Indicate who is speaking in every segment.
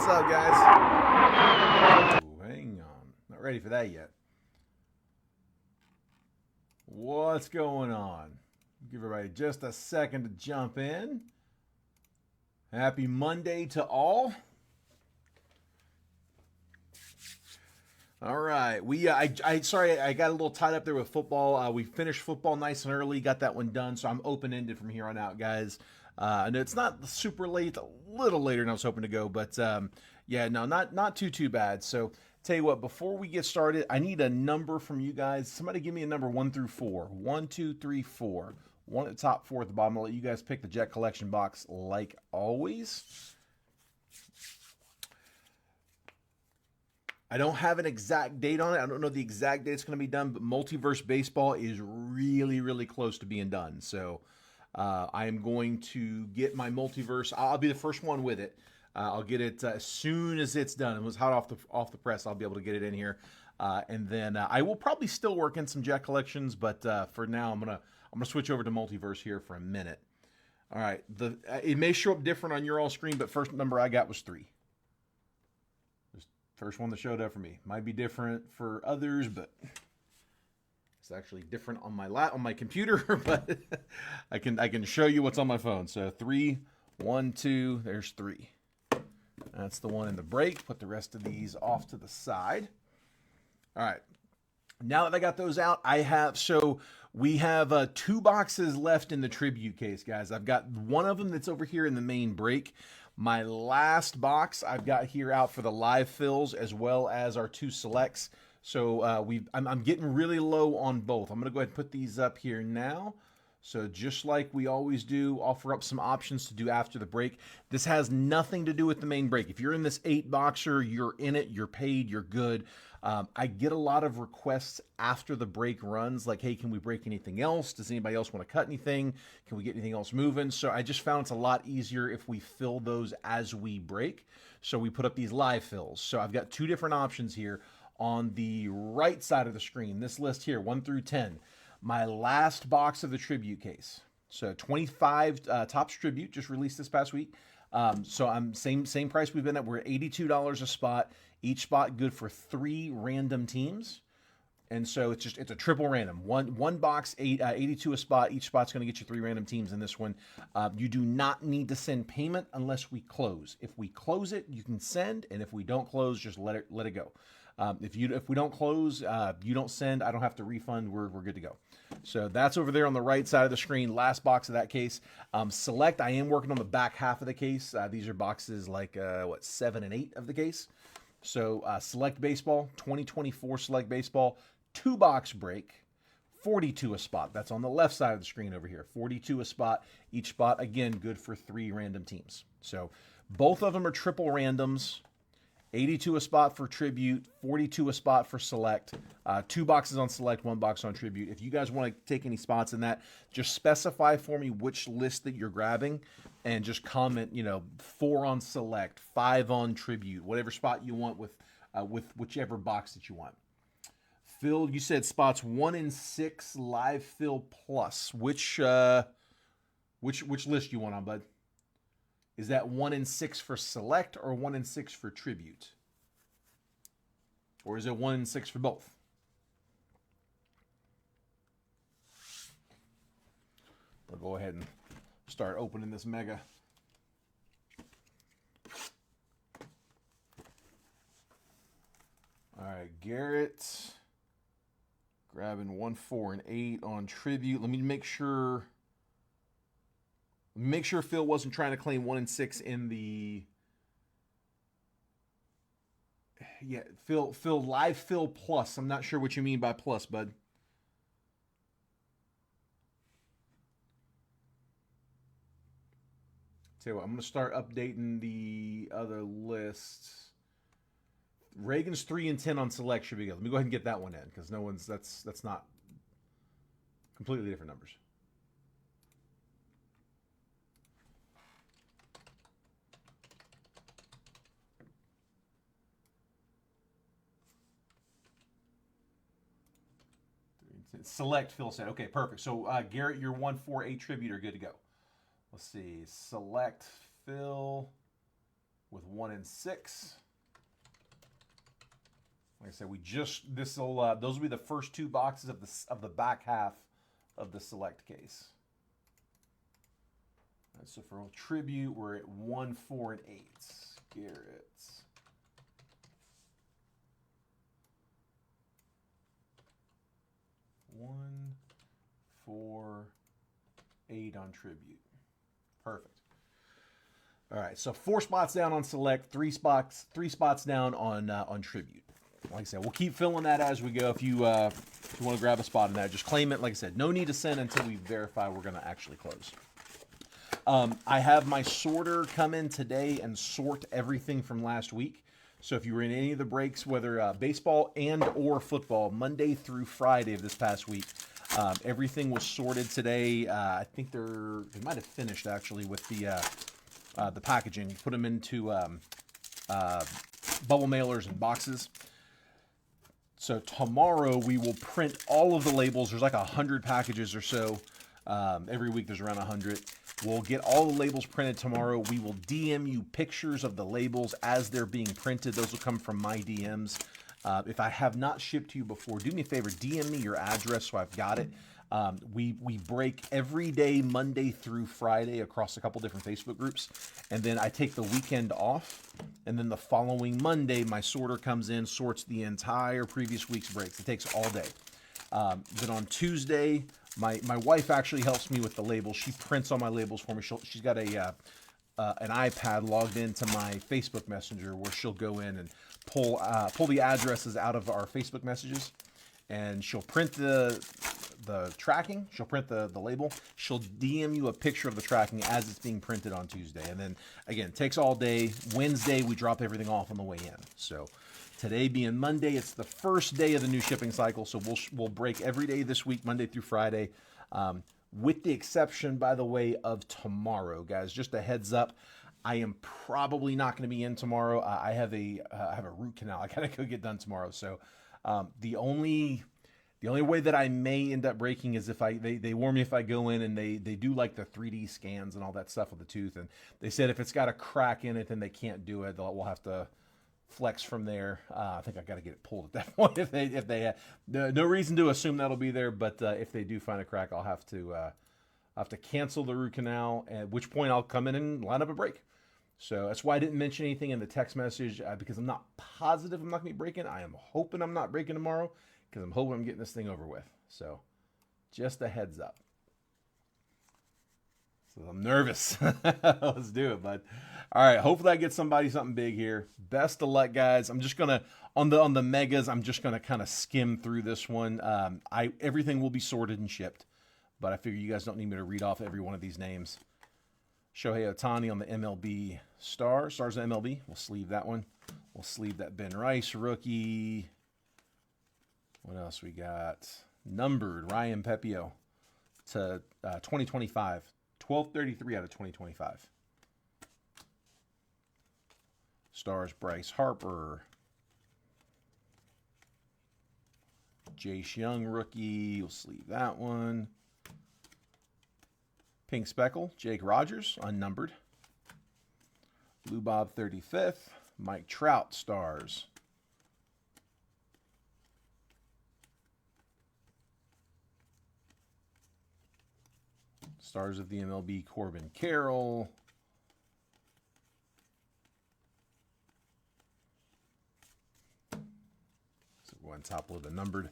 Speaker 1: What's up, guys? Ooh, hang on. Not ready for that yet. What's going on? Give everybody just a second to jump in. Happy Monday to all. All right, sorry I got a little tied up there with football. We finished football nice and early, got that one done, so I'm open-ended from here on out, guys. I know it's not super late, a little later than I was hoping to go, but yeah, no, not too bad. So tell you what, before we get started, I need a number from you guys. Somebody give me a number 1 through 4. 1, 2, 3, 4. One at the top, 4 at the bottom. I'll let you guys pick the Jet Collection box like always. I don't have an exact date on it. I don't know the exact date it's going to be done, but Multiverse Baseball is really close to being done. So I am going to get my Multiverse. I'll be the first one with it. I'll get it as soon as it's done. It was hot off the press. I'll be able to get it in here, and then I will probably still work in some Jet Collections, but for now I'm gonna switch over to Multiverse here for a minute. All right, it may show up different on your all screen, but first number I got was 3. First one that showed up for me. Might be different for others, but it's actually different on my computer. But I can show you what's on my phone. So 3, 1, 2. There's 3. That's the one in the break. Put the rest of these off to the side. All right. Now that I got those out, we have 2 boxes left in the tribute case, guys. I've got one of them that's over here in the main break. My last box I've got here out for the live fills as well as our 2 selects. So I'm getting really low on both. I'm going to go ahead and put these up here now. So just like we always do, offer up some options to do after the break. This has nothing to do with the main break. If you're in this 8-boxer, you're in it, you're paid, you're good. I get a lot of requests after the break runs, like, hey, can we break anything else? Does anybody else want to cut anything? Can we get anything else moving? So I just found it's a lot easier if we fill those as we break. So we put up these live fills. So I've got 2 different options here on the right side of the screen. This list here, 1 through 10. My last box of the tribute case. So 25 Topps Tribute just released this past week. So I'm same price we've been at. We're at $82 a spot. Each spot good for 3 random teams. And so it's a triple random. One box, 82 a spot. Each spot's going to get you 3 random teams in this one. You do not need to send payment unless we close. If we close it, you can send, and if we don't close, just let it go. If we don't close, you don't send, I don't have to refund. We're good to go. So that's over there on the right side of the screen. Last box of that case. Select. I am working on the back half of the case. These are boxes like 7 and 8 of the case. So Select Baseball, 2024 Select Baseball, 2-box break, 42 a spot. That's on the left side of the screen over here. 42 a spot. Each spot, again, good for 3 random teams. So both of them are triple randoms. 82 a spot for Tribute, 42 a spot for Select, 2 boxes on Select, 1 box on Tribute. If you guys want to take any spots in that, just specify for me which list that you're grabbing and just comment, 4 on Select, 5 on Tribute, whatever spot you want with whichever box that you want. Phil, you said spots 1 and 6 live fill plus. Which list you want on, bud? Is that 1 and 6 for Select or 1 and 6 for Tribute? Or is it 1 and 6 for both? We'll go ahead and start opening this mega. All right, Garrett grabbing 1, 4, and 8 on Tribute. Let me make sure Phil wasn't trying to claim 1 and 6 in the... Yeah, Phil, live fill plus. I'm not sure what you mean by plus, bud. Tell you what, I'm going to start updating the other lists. Reagan's 3 and 10 on Select should be good. Let me go ahead and get that one in, because that's not completely different numbers. Select, Phil said. Okay, perfect. So, Garrett, your 1, 4, 8 Tribute are good to go. Let's see. Select, Phil. with 1 and 6. Like I said, those will be the first 2 boxes of the back half of the select case. And so for tribute, we're at 1, 4, and 8. Garrett. 1, 4, 8 on tribute. Perfect. All right, so 4 spots down on select, 3 spots down on tribute. Like I said, we'll keep filling that as we go. If you want to grab a spot in that, just claim it. Like I said, no need to send until we verify we're going to actually close. I have my sorter come in today and sort everything from last week. So if you were in any of the breaks, whether baseball and or football, Monday through Friday of this past week, everything was sorted today. I think they might have finished actually with the packaging. Put them into bubble mailers and boxes. So tomorrow we will print all of the labels. There's like 100 packages or so. Every week there's around 100. We'll get all the labels printed tomorrow. We will DM you pictures of the labels as they're being printed. Those will come from my DMs. If I have not shipped to you before, do me a favor, DM me your address so I've got it. We break every day, Monday through Friday, across a couple different Facebook groups. And then I take the weekend off. And then the following Monday, my sorter comes in, sorts the entire previous week's breaks. It takes all day. Then on Tuesday, my wife actually helps me with the labels. She prints all my labels for me. She's got an iPad logged into my Facebook Messenger where she'll go in and pull the addresses out of our Facebook messages, and she'll print the tracking. She'll print the label. She'll DM you a picture of the tracking as it's being printed on Tuesday. And then again, it takes all day. Wednesday, we drop everything off on the way in. So today being Monday, it's the first day of the new shipping cycle. So we'll break every day this week, Monday through Friday, with the exception, by the way, of tomorrow, guys. Just a heads up. I am probably not going to be in tomorrow. I have a root canal I gotta go get done tomorrow. So the only way that I may end up breaking is if they warn me if I go in and they do like the 3D scans and all that stuff with the tooth, and they said if it's got a crack in it, then they can't do it. We'll have to flex from there. I think I got to get it pulled at that point. If they no reason to assume that'll be there, but if they do find a crack, I'll have to cancel the root canal. At which point I'll come in and line up a break. So that's why I didn't mention anything in the text message, because I'm not positive I'm not going to be breaking. I am hoping I'm not breaking tomorrow, because I'm hoping I'm getting this thing over with. So just a heads up. So I'm nervous. Let's do it, bud. All right. Hopefully I get somebody something big here. Best of luck, guys. I'm just going to, on the megas, I'm just going to kind of skim through this one. Everything will be sorted and shipped, but I figure you guys don't need me to read off every one of these names. Shohei Ohtani on the MLB stars of MLB. We'll sleeve that one. We'll sleeve that Ben Rice rookie. What else we got? Numbered Ryan Pepio to 2025. 1233 out of 2025. Stars Bryce Harper. Jace Young rookie. We'll sleeve that one. Pink Speckle, Jake Rogers, unnumbered. Lou Bob 35th. Mike Trout stars. Stars of the MLB, Corbin Carroll. So go on top load the numbered.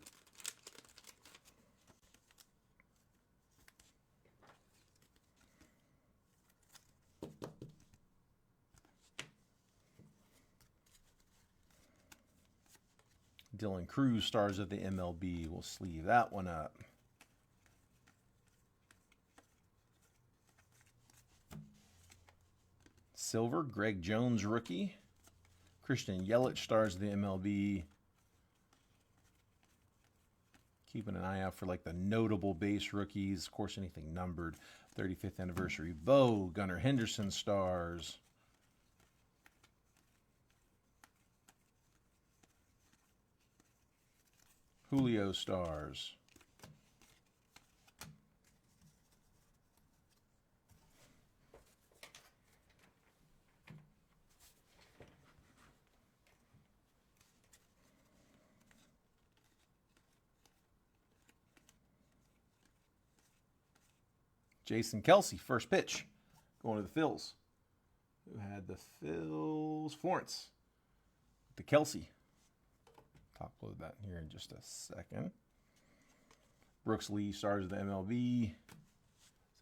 Speaker 1: Dylan Cruz, stars of the MLB. We'll sleeve that one up. Silver, Greg Jones, rookie. Christian Yelich, stars of the MLB. Keeping an eye out for like the notable base rookies. Of course, anything numbered. 35th anniversary. Bo, Gunnar Henderson, stars. Julio, stars. Jason Kelsey, first pitch, going to the Phils. Who had the Phils? Florence. The Kelsey. Top load that here in just a second. Brooks Lee, stars of the MLB. Is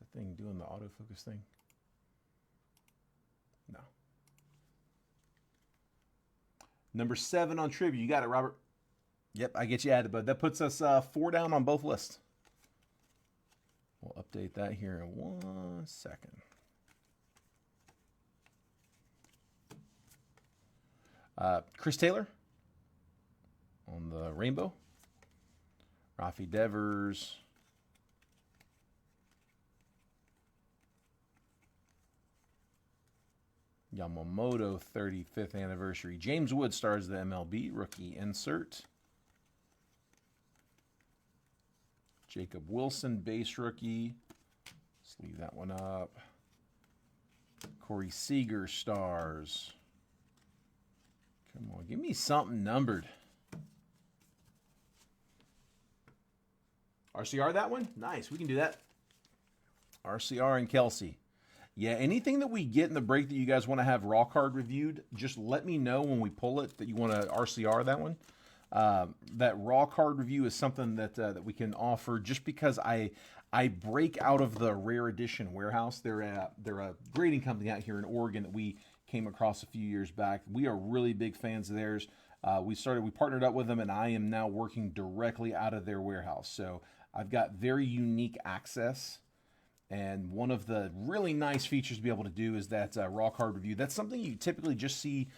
Speaker 1: that thing doing the autofocus thing? No. Number 7 on trivia. You got it, Robert. Yep, I get you added, but that puts us 4 down on both lists. We'll update that here in 1 second. Chris Taylor on the rainbow. Rafi Devers. Yamamoto 35th anniversary. James Wood, stars of the MLB, rookie insert. Jacob Wilson, base rookie. Let's leave that one up. Corey Seager, stars. Come on, give me something numbered. RCR, that one? Nice, we can do that. RCR and Kelsey. Yeah, anything that we get in the break that you guys want to have raw card reviewed, just let me know when we pull it that you want to RCR that one. That raw card review is something that we can offer just because I break out of the Rare Edition warehouse. They're a grading company out here in Oregon that we came across a few years back. We are really big fans of theirs. We partnered up with them, and I am now working directly out of their warehouse. So I've got very unique access. And one of the really nice features to be able to do is that raw card review. That's something you typically just see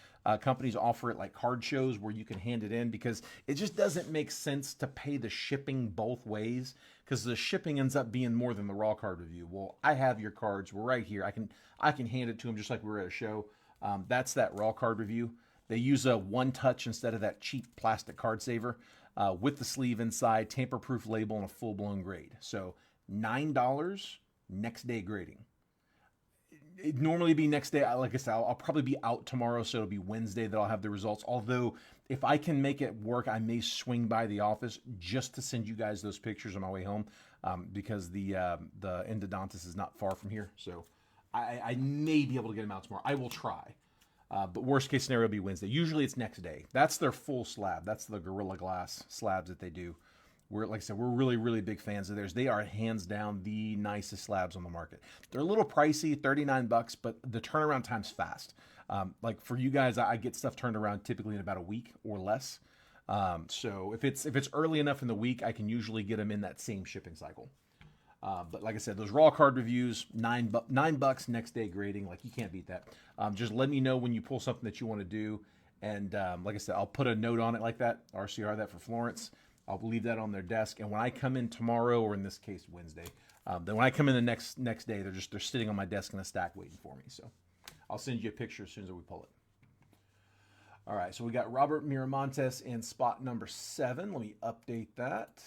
Speaker 1: companies offer at like card shows where you can hand it in, because it just doesn't make sense to pay the shipping both ways, because the shipping ends up being more than the raw card review. Well, I have your cards. We're right here. I can hand it to them just like we were at a show. That's that raw card review. They use a one touch instead of that cheap plastic card saver with the sleeve inside, tamper-proof label, and a full-blown grade. So $9. Next day grading. It'd normally be next day. Like I said, I'll probably be out tomorrow, so it'll be Wednesday that I'll have the results. Although, if I can make it work, I may swing by the office just to send you guys those pictures on my way home, because the endodontist is not far from here. So I may be able to get them out tomorrow. I will try. But worst case scenario will be Wednesday. Usually it's next day. That's their full slab. That's the Gorilla Glass slabs that they do. Like I said, we're really, really big fans of theirs. They are hands down the nicest slabs on the market. They're a little pricey, $39, but the turnaround time's fast. Like for you guys, I get stuff turned around typically in about a week or less. So if it's early enough in the week, I can usually get them in that same shipping cycle. But like I said, those raw card reviews, $9 next day grading, like you can't beat that. Just let me know when you pull something that you want to do. And like I said, I'll put a note on it like that, RCR that for Florence. I'll leave that on their desk, and when I come in tomorrow, or in this case Wednesday, then when I come in the next day, they're sitting on my desk in a stack waiting for me. So I'll send you a picture as soon as we pull it. All right, so we got Robert Miramontes in spot number 7. Let me update that.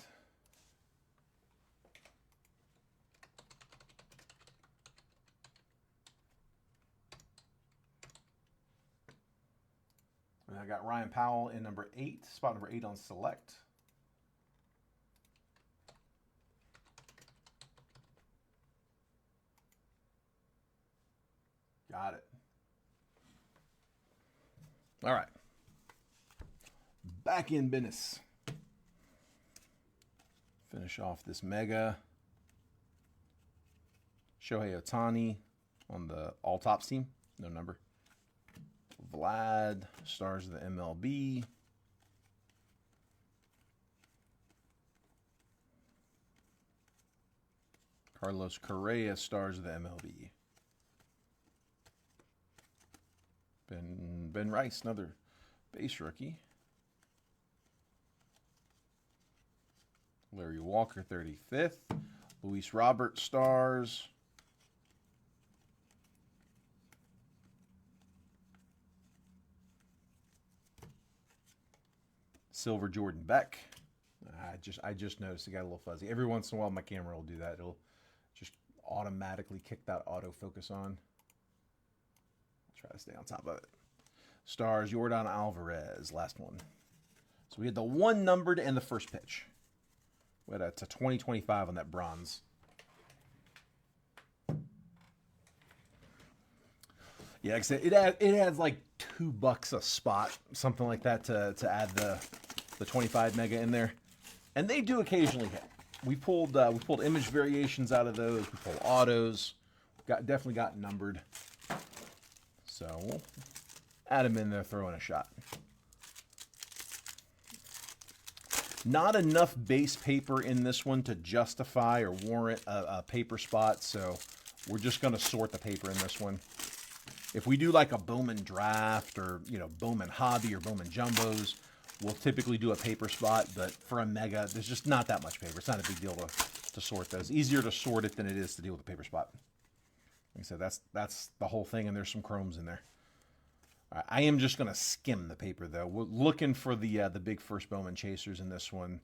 Speaker 1: And I got Ryan Powell in number 8, spot number 8 on select. Got it. All right. Back in business. Finish off this mega. Shohei Ohtani on the all tops team. No number. Vlad, stars of the MLB. Carlos Correa, stars of the MLB. Ben Rice, another base rookie. Larry Walker, 35th. Luis Robert, stars. Silver Jordan Beck. I just noticed it got a little fuzzy. Every once in a while my camera will do that. It'll just automatically kick that autofocus on. Try to stay on top of it. Stars, Yordan Alvarez, last one. So we had the 1 numbered and the first pitch. We had a 2025 on that bronze. Yeah, it adds like $2 a spot, something like that, to add the 25 mega in there, and they do occasionally hit. We pulled image variations out of those. We pulled autos. Definitely got numbered. So we'll add them in there, throw in a shot. Not enough base paper in this one to justify or warrant a paper spot, so we're just going to sort the paper in this one. If we do like a Bowman draft or, Bowman hobby or Bowman jumbos, we'll typically do a paper spot, but for a mega, there's just not that much paper. It's not a big deal to sort those. Easier to sort it than it is to deal with a paper spot. Like I said, that's the whole thing, and there's some chromes in there. All right, I am just going to skim the paper, though. We're looking for the big first Bowman chasers in this one.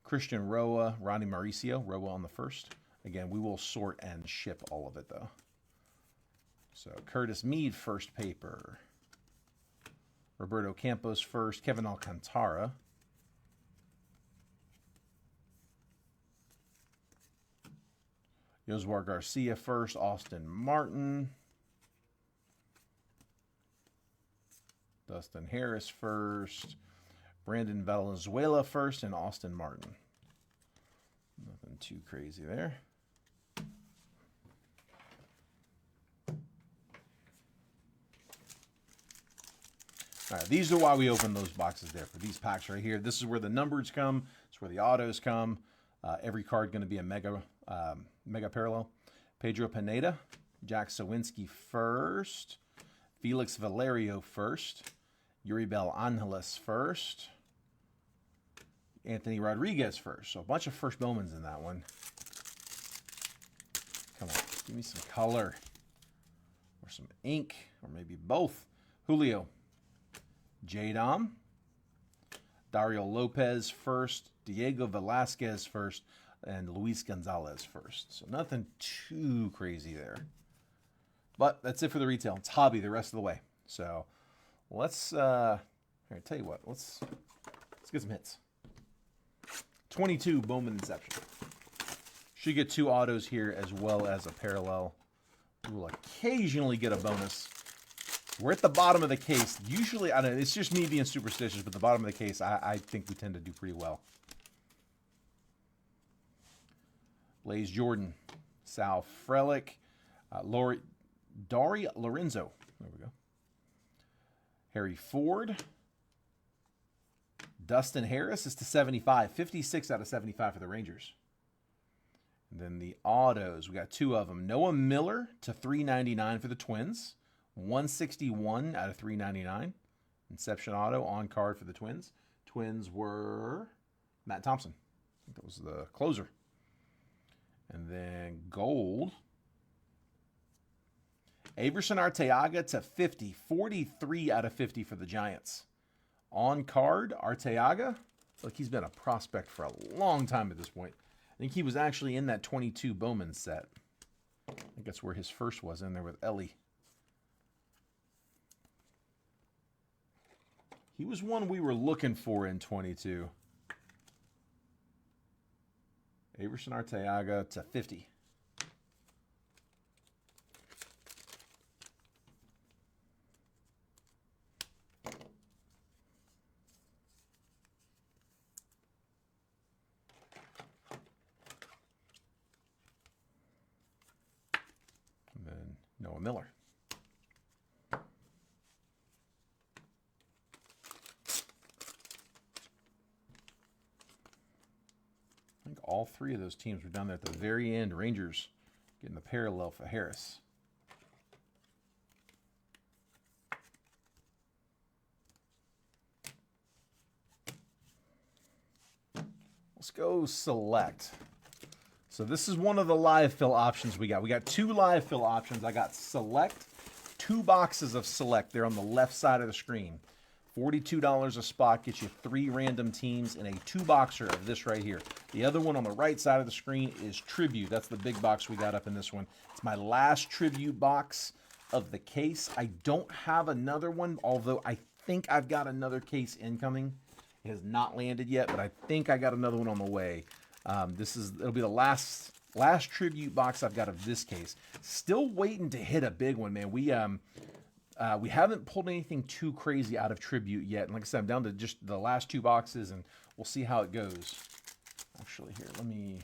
Speaker 1: Christian Roa, Ronnie Mauricio, Roa on the first. Again, we will sort and ship all of it, though. So Curtis Mead, first paper. Roberto Campos first. Kevin Alcantara. Yosuar Garcia first. Austin Martin. Dustin Harris first. Brandon Valenzuela first. And Austin Martin. Nothing too crazy there. All right, these are why we open those boxes there, for these packs right here. This is where the numbers come. It's where the autos come. Every card going to be a mega parallel. Pedro Pineda, Jack Sawinski first. Felix Valerio first. Yuribel Angeles first. Anthony Rodriguez first. So a bunch of first Bowmans in that one. Come on, give me some color. Or some ink, or maybe both. Julio. J-Dom, Dario Lopez first, Diego Velasquez first, and Luis Gonzalez first. So nothing too crazy there. But that's it for the retail. It's hobby the rest of the way. So let's, here, tell you what, let's get some hits. 22 Bowman Inception. Should get 2 autos here as well as a parallel. We will occasionally get a bonus. We're at the bottom of the case. Usually, I don't know, it's just me being superstitious, but the bottom of the case, I think we tend to do pretty well. Blaze Jordan, Sal Frelick, Dari Lorenzo. There we go. Harry Ford. Dustin Harris is to 75. 56 out of 75 for the Rangers. And then the autos, we got 2 of them. Noah Miller to 399 for the Twins. 161 out of 399. Inception auto on card for the Twins. Twins were Matt Thompson. I think that was the closer. And then gold. Averson Arteaga to 50. 43 out of 50 for the Giants. On card, Arteaga. Look, he's been a prospect for a long time at this point. I think he was actually in that 22 Bowman set. I think that's where his first was, in there with Ellie. He was one we were looking for in 22. Averson Arteaga to 50. And then Noah Miller. I think all 3 of those teams were down there at the very end. Rangers getting the parallel for Harris. Let's go select. So this is one of the live fill options we got. We got 2 live fill options. I got select, 2 boxes of select there on the left side of the screen. $42 a spot gets you 3 random teams in a 2-boxer of this right here. The other one on the right side of the screen is Tribute. That's the big box we got up in this one. It's my last Tribute box of the case. I don't have another one, although I think I've got another case incoming. It has not landed yet, but I think I got another one on the way. It'll be the last Last tribute box I've got of this case. Still waiting to hit a big one, man. We haven't pulled anything too crazy out of tribute yet. And like I said, I'm down to just the last 2 boxes, and we'll see how it goes. Actually, here, let me...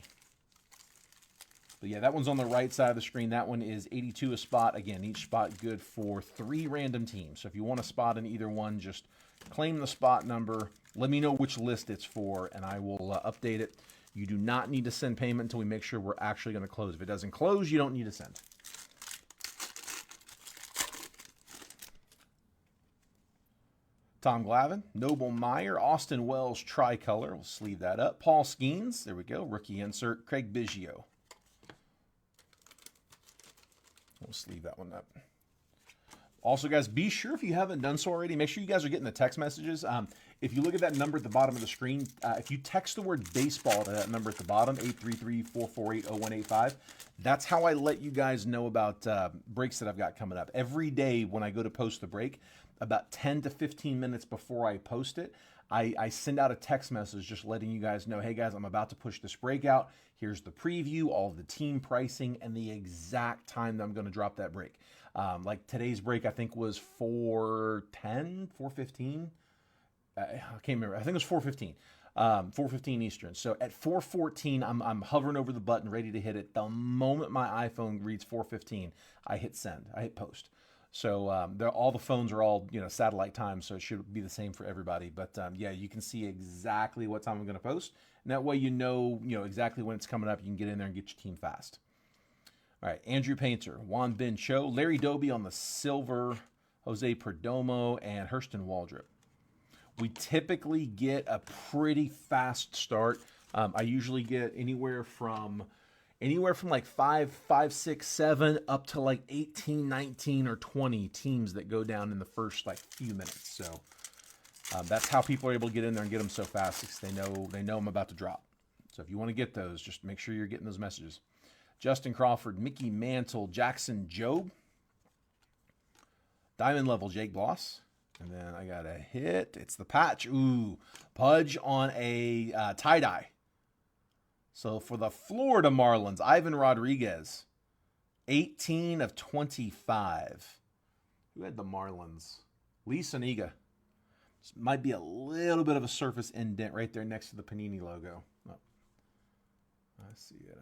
Speaker 1: But yeah, that one's on the right side of the screen. That one is 82 a spot. Again, each spot good for 3 random teams. So if you want a spot in either one, just claim the spot number. Let me know which list it's for, and I will update it. You do not need to send payment until we make sure we're actually going to close. If it doesn't close, you don't need to send. Tom Glavine, Noble Meyer, Austin Wells tricolor. We'll sleeve that up. Paul Skeens, there we go. Rookie insert. Craig Biggio. We'll sleeve that one up. Also, guys, be sure if you haven't done so already, make sure you guys are getting the text messages. If you look at that number at the bottom of the screen, if you text the word baseball to that number at the bottom, 833-448-0185, that's how I let you guys know about breaks that I've got coming up. Every day when I go to post the break, about 10 to 15 minutes before I post it, I send out a text message just letting you guys know, hey guys, I'm about to push this break out. Here's the preview, all of the team pricing, and the exact time that I'm going to drop that break. Like today's break, I think was 4:10, 4:15. I can't remember. I think it was 4:15. 4:15 Eastern. So at 4:14, I'm hovering over the button, ready to hit it. The moment my iPhone reads 4:15, I hit send. I hit post. So all the phones are all satellite time, so it should be the same for everybody. But yeah, you can see exactly what time I'm going to post, and that way you know exactly when it's coming up. You can get in there and get your team fast. All right, Andrew Painter, Juan Ben Cho, Larry Doby on the silver, Jose Perdomo, and Hurston Waldrop. We typically get a pretty fast start. I usually get anywhere from like 5, 6, 7 up to like 18, 19, or 20 teams that go down in the first like few minutes. So that's how people are able to get in there and get them so fast, because they know I'm about to drop. So if you want to get those, just make sure you're getting those messages. Justin Crawford, Mickey Mantle, Jackson Jobe, Diamond Level Jake Bloss. And then I got a hit. It's the patch. Ooh, Pudge on a tie-dye. So for the Florida Marlins, Ivan Rodriguez, 18 of 25. Who had the Marlins? Lee Soniga. This might be a little bit of a surface indent right there next to the Panini logo. Oh. I see it.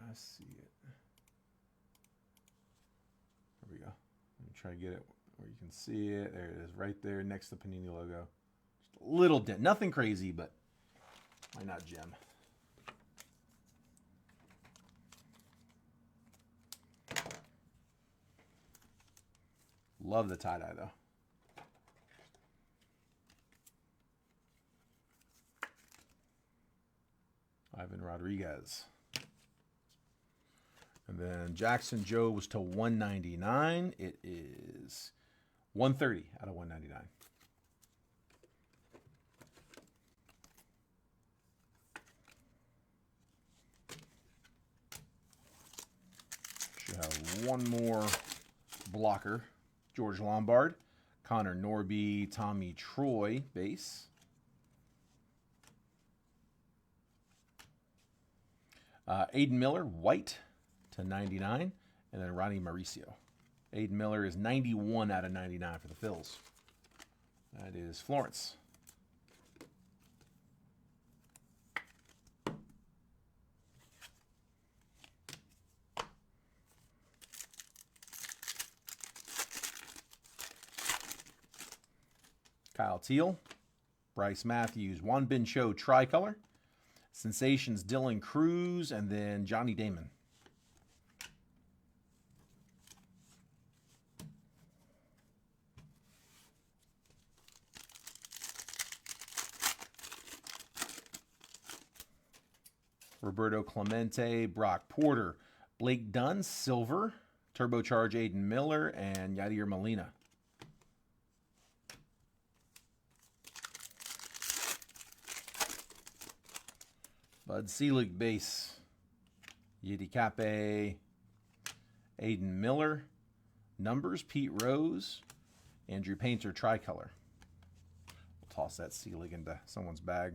Speaker 1: There we go. Let me try to get it where you can see it. There it is, right there next to the Panini logo. Just a little dent. Nothing crazy, but why not gem? Love the tie-dye, though. Ivan Rodriguez. And then Jackson Joe was to 199. It is 130 out of 199. Should have one more blocker. George Lombard, Connor Norby, Tommy Troy, base. Aiden Miller, white to 99, and then Ronnie Mauricio. Aiden Miller is 91 out of 99 for the Phils. That is Florence. Kyle Teal, Bryce Matthews, Juan Ben Cho tricolor, Sensations Dylan Cruz, and then Johnny Damon. Roberto Clemente, Brock Porter, Blake Dunn, silver, Turbocharge Aiden Miller, and Yadier Molina. Bud Selig, base. Yiddy Cape, Aiden Miller. Numbers, Pete Rose. Andrew Painter, tricolor. We'll toss that Selig into someone's bag.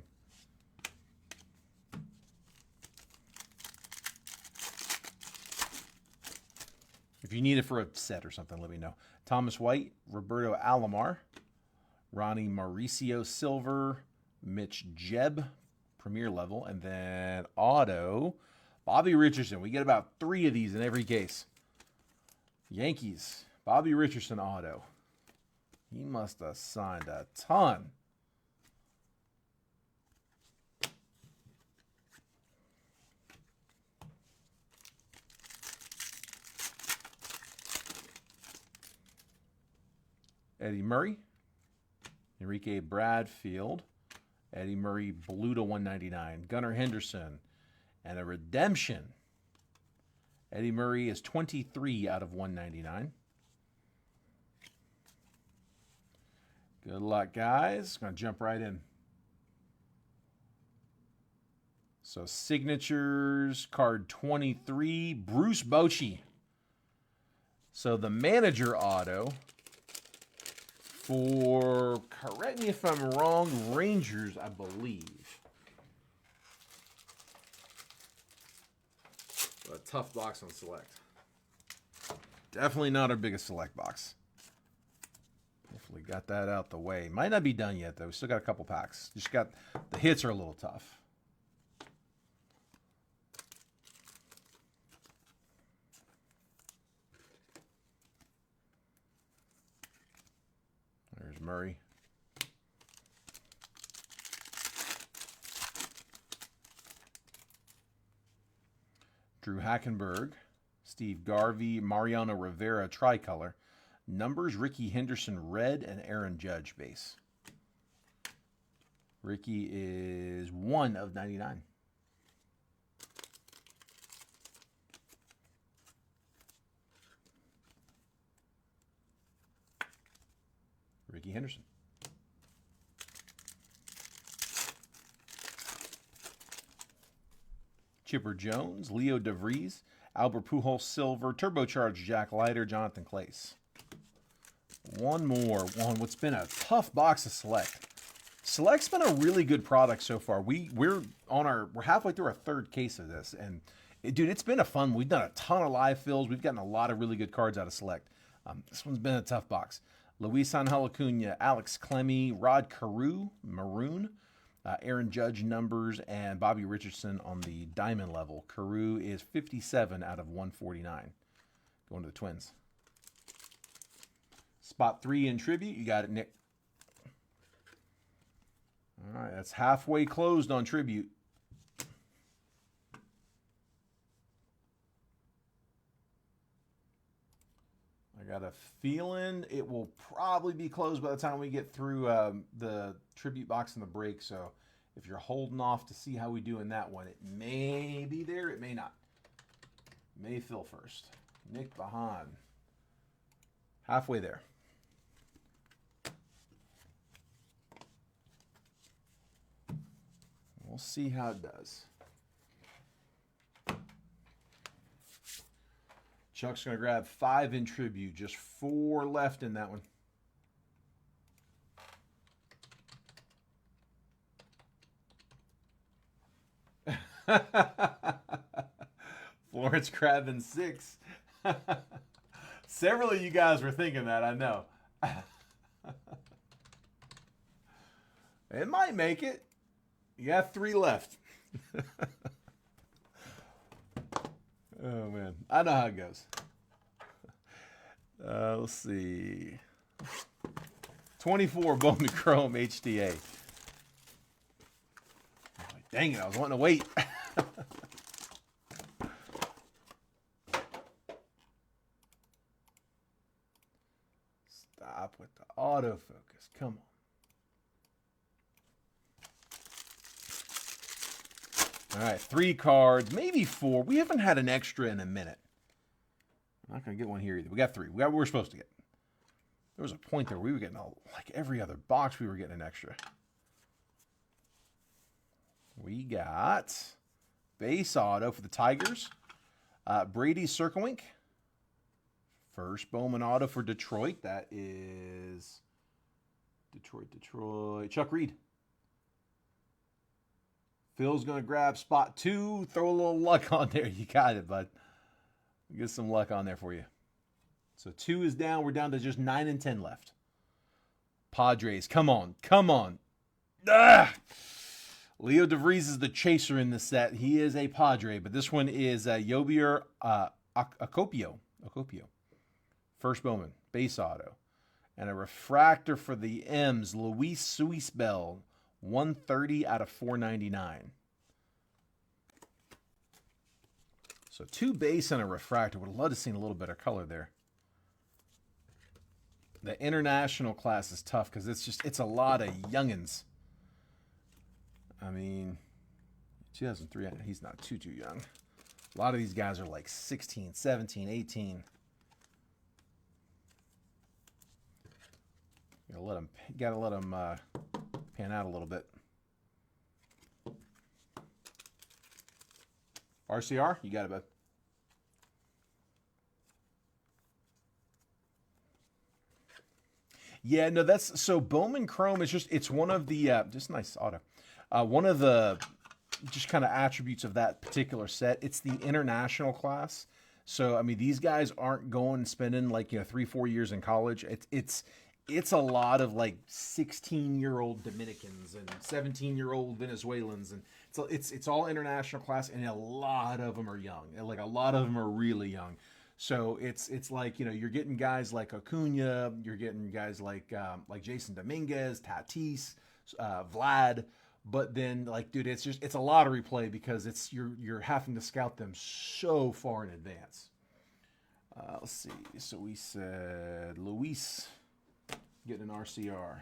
Speaker 1: If you need it for a set or something, let me know. Thomas White, Roberto Alomar, Ronnie Mauricio Silver, Mitch Jebb, Premier level, and then auto, Bobby Richardson. We get about 3 of these in every case. Yankees, Bobby Richardson auto. He must have signed a ton. Eddie Murray, Enrique Bradfield, Eddie Murray blue to 199, Gunnar Henderson, and a redemption. Eddie Murray is 23 out of 199. Good luck, guys. Gonna jump right in. So signatures, card 23, Bruce Bochy. So the manager auto for, correct me if I'm wrong, Rangers, I believe. A tough box on Select. Definitely not our biggest Select box. Hopefully got that out the way. Might not be done yet, though. We still got a couple packs. Just got, the hits are a little tough. There's Murray. Drew Hackenberg, Steve Garvey, Mariano Rivera tricolor, numbers Ricky Henderson red, and Aaron Judge base. Ricky is 1 of 99. Ricky Henderson. Chipper Jones, Leo DeVries, Albert Pujols silver, turbocharged Jack Leiter, Jonathan Clace. One more on what's been a tough box of Select. Select's been a really good product so far. We're halfway through our 3rd case of this, and dude, it's been a fun. We've done a ton of live fills. We've gotten a lot of really good cards out of Select. This one's been a tough box. Luis Angel Acuna, Alex Clemmy, Rod Carew, maroon, Aaron Judge numbers, and Bobby Richardson on the diamond level. Carew is 57 out of 149. Going to the Twins. Spot 3 in tribute. You got it, Nick. All right, that's halfway closed on tribute. I got a feeling it will probably be closed by the time we get through the tribute box and the break. So if you're holding off to see how we do in that one, it may be there, it may not. May fill first. Nick Bahan. Halfway there. We'll see how it does. Chuck's going to grab 5 in tribute. Just 4 left in that one. Florence grabbing 6. Several of you guys were thinking that, I know. It might make it. You got 3 left. Oh, man. I know how it goes. Let's see. 24 Bowman Chrome HTA. Oh, dang it, I was wanting to wait. Stop with the autofocus. Come on. All right, 3 cards, maybe 4. We haven't had an extra in a minute. I'm not going to get one here either. We got 3. We got what we're supposed to get. There was a point there we were getting like every other box, we were getting an extra. We got base auto for the Tigers. Brady Circlewink. First Bowman auto for Detroit. That is Detroit. Chuck Reed. Phil's going to grab spot 2. Throw a little luck on there. You got it, bud. Get some luck on there for you. So 2 is down. We're down to just 9 and 10 left. Padres, come on. Come on. Ah! Leo DeVries is the chaser in the set. He is a Padre, but this one is Yobier Acopio. First Bowman, base auto. And a refractor for the M's, Luis Suisbel, 130 out of 499. So 2 base and a refractor. Would have loved to seen a little better color there. The international class is tough because it's a lot of youngins. I mean, 2003, he's not too young. A lot of these guys are like 16, 17, 18. Gotta let him pan out a little bit. RCR, you got it, bud. Yeah, no, that's so Bowman Chrome is it's one of the just nice auto. One of the just kind of attributes of that particular set. It's the international class. So I mean, these guys aren't going and spending like 3-4 years in college. It's a lot of like 16-year-old Dominicans and 17-year-old Venezuelans, and it's all international class, and a lot of them are young. Like a lot of them are really young. So it's like you're getting guys like Acuna, you're getting guys like Jason Dominguez, Tatis, Vlad, but then like dude, it's a lottery play because you're having to scout them so far in advance. Let's see. So we said Luis getting an RCR.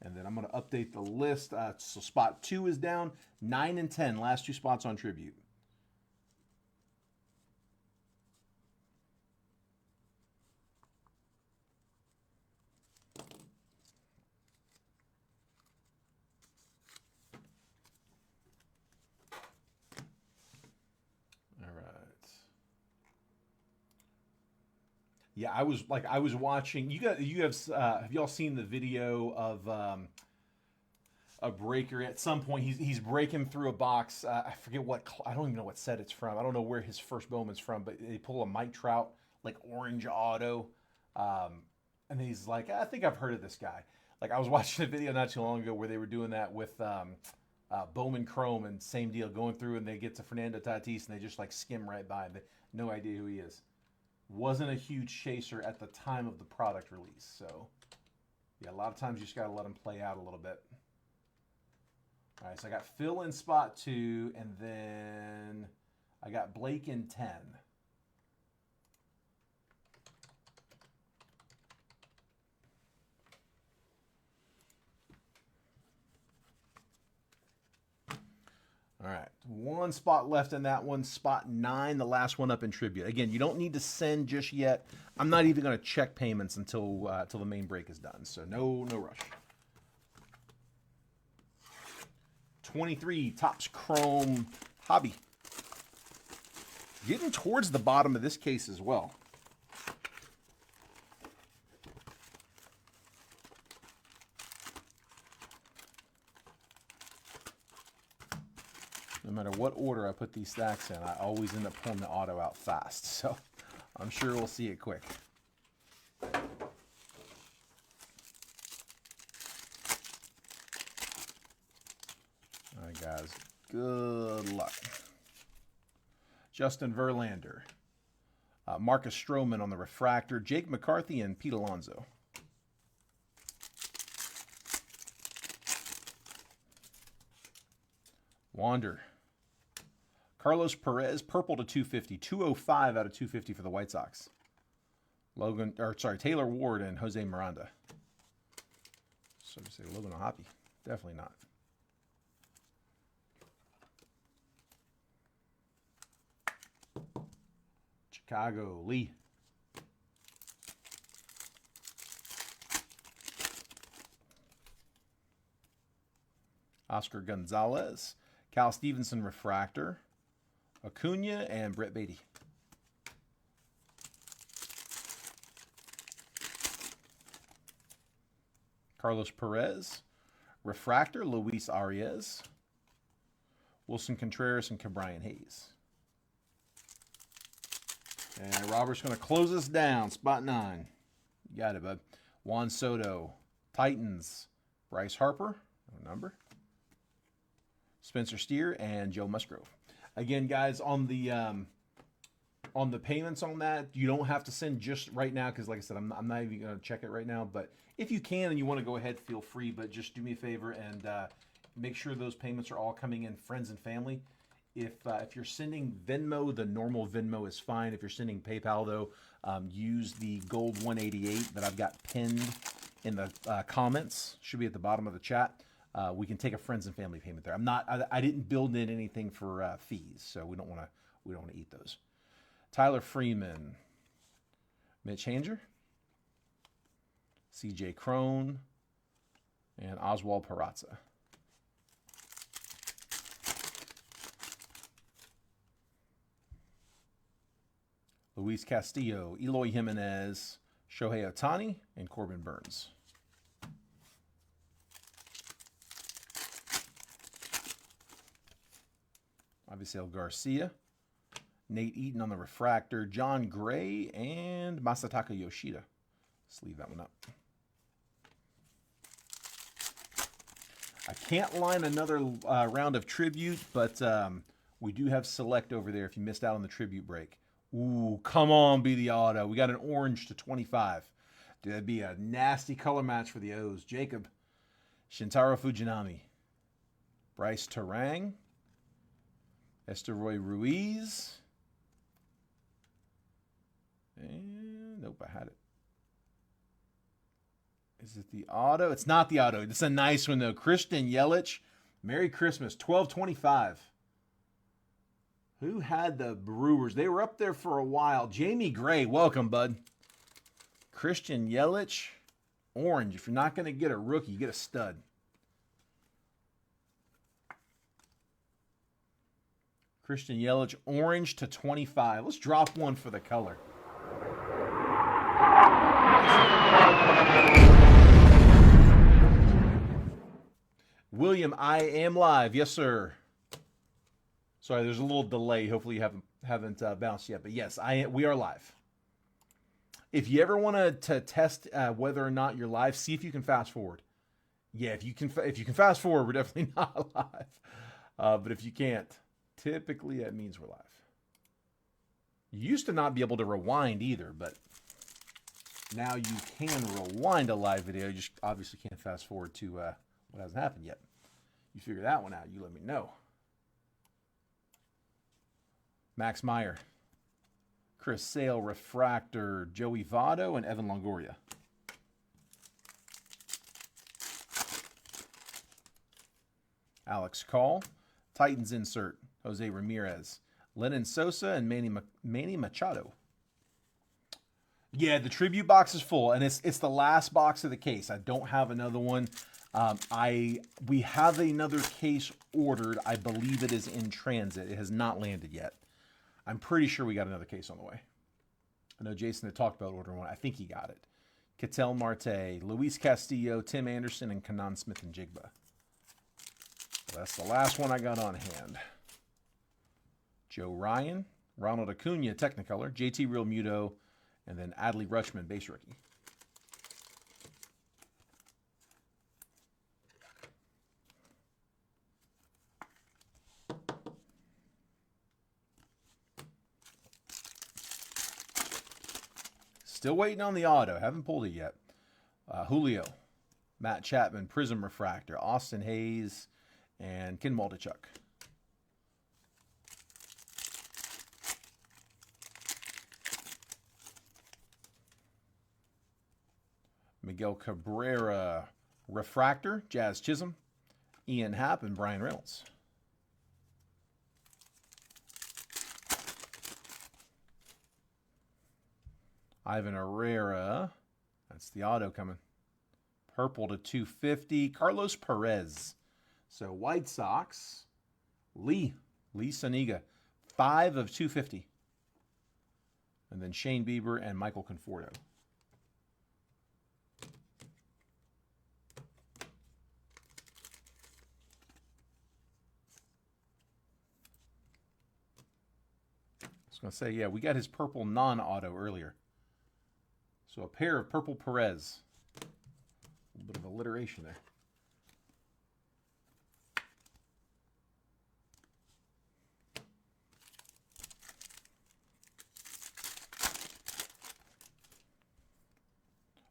Speaker 1: And then I'm going to update the list. So spot 2 is down. 9 and 10. Last 2 spots on tribute. All right. Yeah, I was watching. Have y'all seen the video of a breaker? At some point, he's breaking through a box. I forget I don't even know what set it's from. I don't know where his first Bowman's from, but they pull a Mike Trout like orange auto, and he's like, I think I've heard of this guy. Like I was watching a video not too long ago where they were doing that with Bowman Chrome, and same deal, going through and they get to Fernando Tatis and they just like skim right by him. No idea who he is. Wasn't a huge chaser at the time of the product release. So, yeah, a lot of times you just got to let them play out a little bit. All right, so I got Phil in spot 2, and then I got Blake in 10. All right, 1 spot left in that one. Spot 9, the last one up in tribute. Again, you don't need to send just yet. I'm not even going to check payments until the main break is done. So no rush. 23 Topps Chrome Hobby. Getting towards the bottom of this case as well. No matter what order I put these stacks in, I always end up pulling the auto out fast. So I'm sure we'll see it quick. All right, guys. Good luck. Justin Verlander. Marcus Stroman on the refractor. Jake McCarthy and Pete Alonso. Wander. Carlos Perez, purple to 250. 205 out of 250 for the White Sox. Taylor Ward and Jose Miranda. So to say Logan O'Hoppe. Definitely not. Chicago, Lee. Oscar Gonzalez. Cal Stevenson refractor. Acuna and Brett Beatty. Carlos Perez. Refractor, Luis Arias. Wilson Contreras and Cabrian Hayes. And Robert's going to close us down. Spot 9. You got it, bud. Juan Soto. Titans. Bryce Harper. No number. Spencer Steer and Joe Musgrove. Again, guys, on the payments on that, you don't have to send just right now because, like I said, I'm not even going to check it right now. But if you can and you want to go ahead, feel free. But just do me a favor and make sure those payments are all coming in friends and family. If you're sending Venmo, the normal Venmo is fine. If you're sending PayPal, though, use the Gold 188 that I've got pinned in the comments. Should be at the bottom of the chat. We can take a friends and family payment there. I didn't build in anything for fees, so we don't want to eat those. Tyler Freeman, Mitch Hanger, C.J. Crone, and Oswald Peraza. Luis Castillo, Eloy Jimenez, Shohei Ohtani, and Corbin Burns. Avisail Garcia, Nate Eaton on the refractor, John Gray, and Masataka Yoshida. Let's leave that one up. I can't line another round of tribute, but we do have select over there if you missed out on the tribute break. Ooh, come on, be the auto. We got an orange to 25. Dude, that'd be a nasty color match for the O's. Jacob, Shintaro Fujinami, Bryce Terang, Esteroy Ruiz, and nope, I had it. Is it the auto? It's not the auto. It's a nice one, though. Christian Yelich, Merry Christmas, 12/25. Who had the Brewers? They were up there for a while. Jamie Gray, welcome, bud. Christian Yelich, orange. If you're not going to get a rookie, you get a stud. Christian Yelich, orange to 25. Let's drop one for the color. William, I am live. Yes, sir. Sorry, there's a little delay. Hopefully you haven't bounced yet. But yes, we are live. If you ever want to test whether or not you're live, see if you can fast forward. Yeah, if you can fast forward, we're definitely not live. But if you can't, typically that means we're live. You used to not be able to rewind either, but now you can rewind a live video. You just obviously can't fast forward to what hasn't happened yet. You figure that one out, you let me know. Max Meyer, Chris Sale, refractor, Joey Votto, and Evan Longoria. Alex Call, Titans insert, Jose Ramirez, Lennon Sosa, and Manny Machado. Yeah, the tribute box is full, and it's the last box of the case. I don't have another one. We have another case ordered. I believe it is in transit. It has not landed yet. I'm pretty sure we got another case on the way. I know Jason had talked about ordering one. I think he got it. Ketel Marte, Luis Castillo, Tim Anderson, and Kanan Smith and Jigba. So that's the last one I got on hand. Joe Ryan, Ronald Acuna, Technicolor, JT Realmuto, and then Adley Rutschman, base rookie. Still waiting on the auto. Haven't pulled it yet. Julio, Matt Chapman, Prism Refractor, Austin Hayes, and Ken Waldichuk. Miguel Cabrera, Refractor, Jazz Chisholm, Ian Happ, and Brian Reynolds. Ivan Herrera, that's the auto coming. Purple to 250, Carlos Perez. So White Sox, Lee Saniga, 5 of 250. And then Shane Bieber and Michael Conforto. going to say, yeah, we got his purple non-auto earlier. So a pair of purple Perez. A little bit of alliteration there.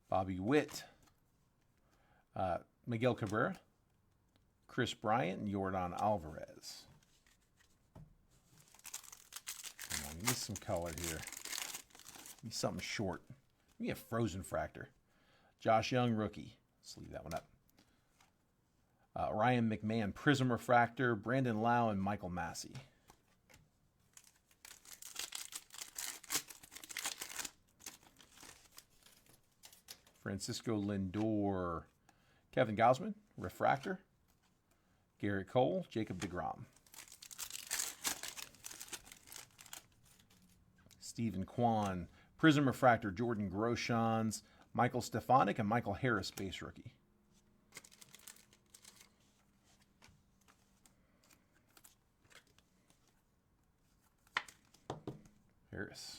Speaker 1: Bobby Witt, Miguel Cabrera, Chris Bryant, and Yordan Alvarez. Come on, give me some color here. Give me something short. Give me a frozen fractor. Josh Young, rookie. Let's leave that one up. Ryan McMahon, Prism Refractor, Brandon Lau, and Michael Massey. Francisco Lindor, Kevin Gausman, Refractor, Garrett Cole, Jacob deGrom. Stephen Kwan, Prism Refractor, Jordan Groshans, Michael Stefanik, and Michael Harris, base rookie. Harris.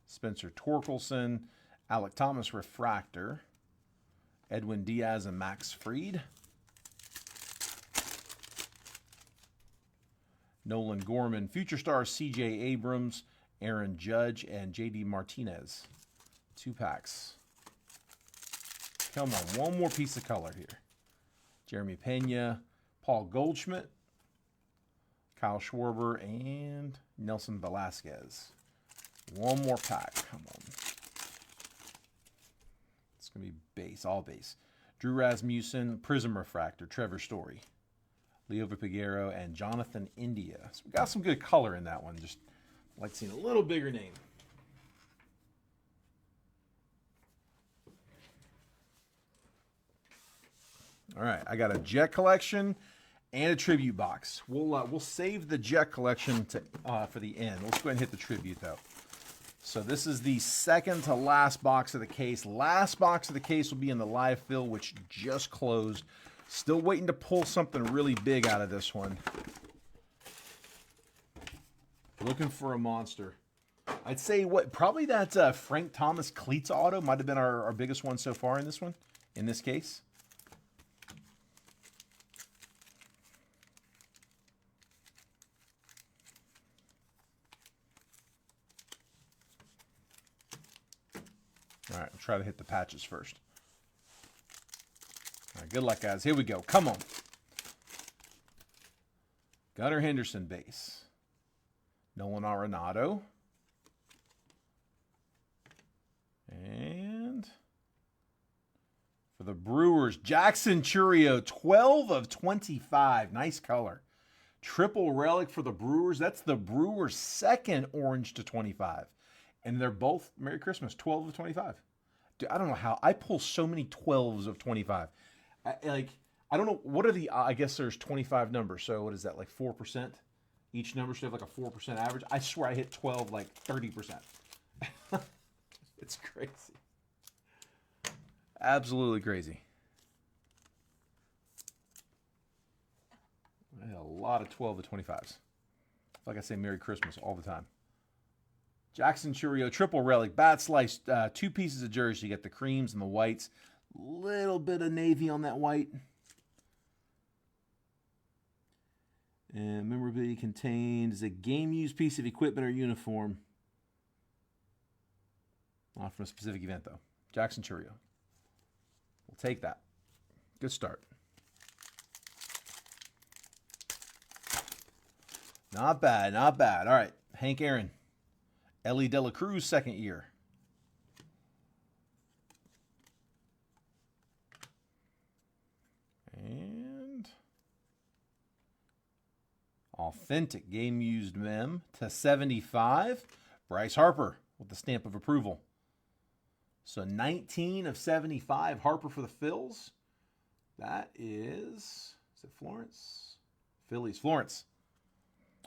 Speaker 1: Spencer Torkelson, Alec Thomas Refractor, Edwin Diaz and Max Fried, Nolan Gorman, Future Stars C.J. Abrams, Aaron Judge, and J.D. Martinez. 2 packs. Come on, one more piece of color here. Jeremy Pena, Paul Goldschmidt, Kyle Schwarber, and Nelson Velasquez. One more pack. Come on. It's going to be base, all base. Drew Rasmussen, Prism Refractor, Trevor Story, Leo Vipiguero, and Jonathan India. So we got some good color in that one. Just like seeing a little bigger name. All right, I got a Jet collection and a tribute box. We'll save the Jet collection to for the end. Let's go ahead and hit the tribute though. So this is the second to last box of the case. Last box of the case will be in the live fill, which just closed. Still waiting to pull something really big out of this one. Looking for a monster. I'd say probably that Frank Thomas Cleats auto might have been our biggest one so far in this one, in this case. All right, we'll try to hit the patches first. All right, good luck, guys. Here we go. Come on. Gunnar Henderson base. Nolan Arenado. And for the Brewers, Jackson Chourio, 12 of 25. Nice color. Triple relic for the Brewers. That's the Brewers' second orange to 25. And they're both, Merry Christmas, 12 of 25. Dude, I don't know how. I pull so many 12s of 25. I don't know. What are the, I guess there's 25 numbers. So what is that, like 4%? Each number should have like a 4% average. I swear I hit 12 like 30%. It's crazy. Absolutely crazy. I had a lot of 12 to 25s. Like I say, Merry Christmas all the time. Jackson Chourio, triple relic, bat slice, 2 pieces of jersey. You get the creams and the whites. Little bit of navy on that white. And memorabilia contained is a game-used piece of equipment or uniform. Not from a specific event, though. Jackson Chourio. We'll take that. Good start. Not bad, not bad. All right, Hank Aaron. Ellie De La Cruz, second year. And authentic game-used mem to 75. Bryce Harper with the stamp of approval. So 19 of 75. Harper for the Phils. That is it Florence? Phillies, Florence.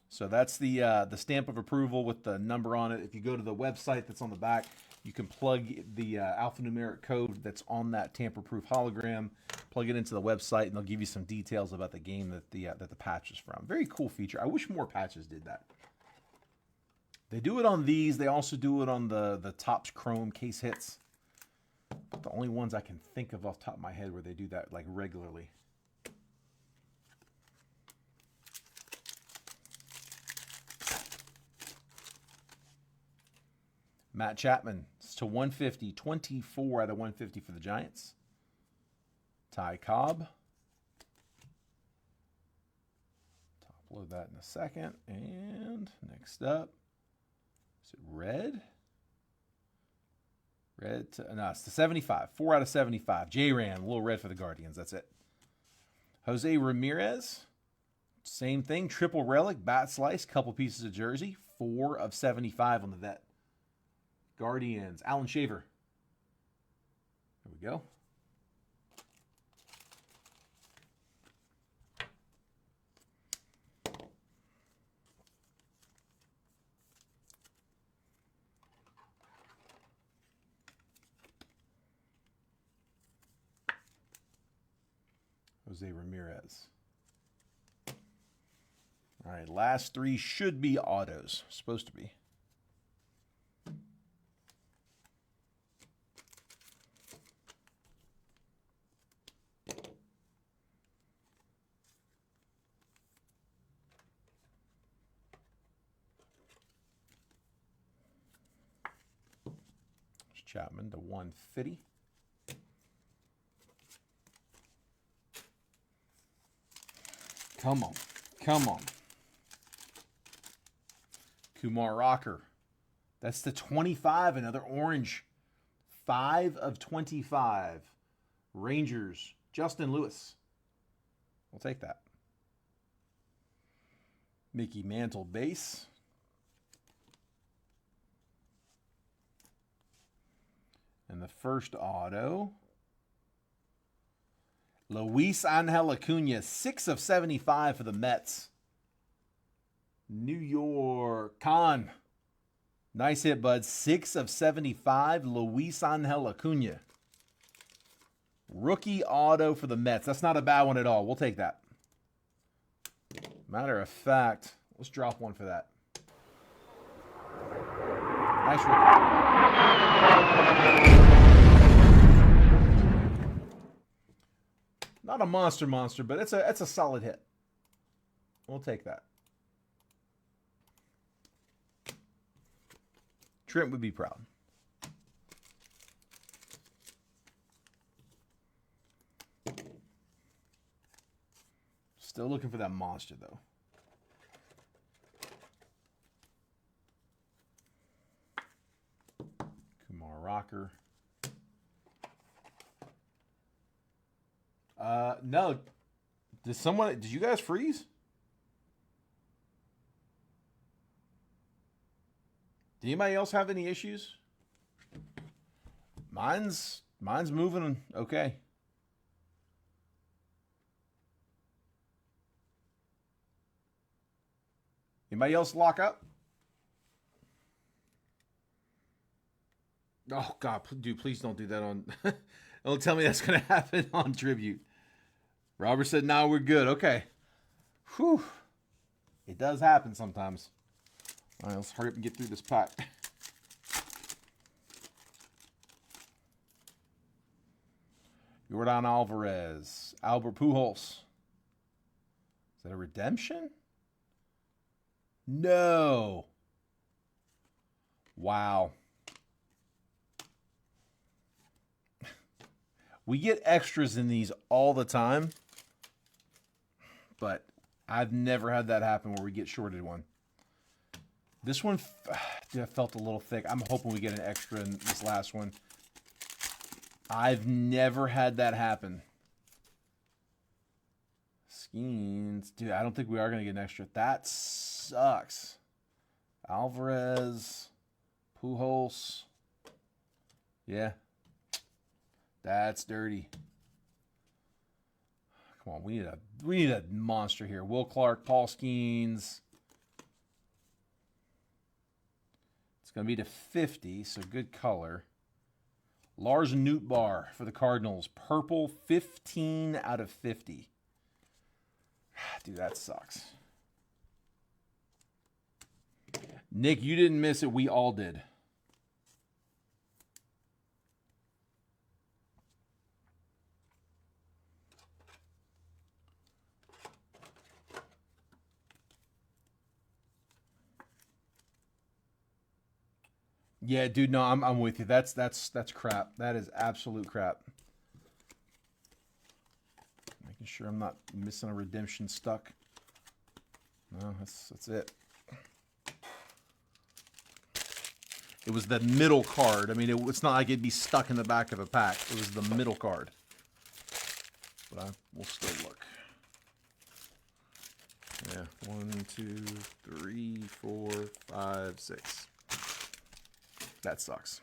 Speaker 1: So that's the stamp of approval with the number on it. If you go to the website that's on the back, you can plug the alphanumeric code that's on that tamper-proof hologram, plug it into the website, and they'll give you some details about the game that the patch is from. Very cool feature. I wish more patches did that. They do it on these. They also do it on the Topps Chrome case hits. But the only ones I can think of off the top of my head where they do that like regularly. Matt Chapman, it's to 150, 24 out of 150 for the Giants. Ty Cobb. Top load that in a second. And next up, is it red? Red to, no, it's to 75. 4 out of 75. J-Ram, a little red for the Guardians. That's it. Jose Ramirez, same thing. Triple relic, bat slice, couple pieces of jersey. 4 of 75 on the vet. Guardians, Alan Shaver. There we go. Jose Ramirez. All right, last 3 should be autos. Supposed to be. Chapman to 150. Come on. Come on. Kumar Rocker. That's the 25. Another orange. 5 of 25. Rangers. Justin Lewis. We'll take that. Mickey Mantle base. And the first auto, Luis Angel Acuna, 6 of 75 for the Mets. New York, Con. Nice hit, bud. 6 of 75, Luis Angel Acuna. Rookie auto for the Mets. That's not a bad one at all. We'll take that. Matter of fact, let's drop one for that. Nice rookie. Not a monster, but it's a solid hit. We'll take that. Trent would be proud. Still looking for that monster though. Kumar Rocker. No. Did you guys freeze? Did anybody else have any issues? Mine's moving okay. Anybody else lock up? Oh, God, dude, please don't do that on... Don't tell me that's going to happen on Tribute. Robert said, no, we're good. Okay. Whew. It does happen sometimes. All right, let's hurry up and get through this pack. Yordan Alvarez. Albert Pujols. Is that a redemption? No. Wow. We get extras in these all the time, but I've never had that happen where we get shorted one. This one felt a little thick. I'm hoping we get an extra in this last one. I've never had that happen. Skeens. Dude, I don't think we are going to get an extra. That sucks. Alvarez. Pujols. Yeah. That's dirty. Come on, we need a monster here. Will Clark, Paul Skeens. going to be to 50, so good color. Lars Nootbaar for the Cardinals. Purple, 15 out of 50. Dude, that sucks. Nick, you didn't miss it. We all did. Yeah, dude, no, I'm with you. That's crap. That is absolute crap. Making sure I'm not missing a redemption stuck. No, that's it. It was the middle card. I mean, it's not like it'd be stuck in the back of a pack. It was the middle card. But we'll still look. Yeah, 1, 2, 3, 4, 5, 6. That sucks.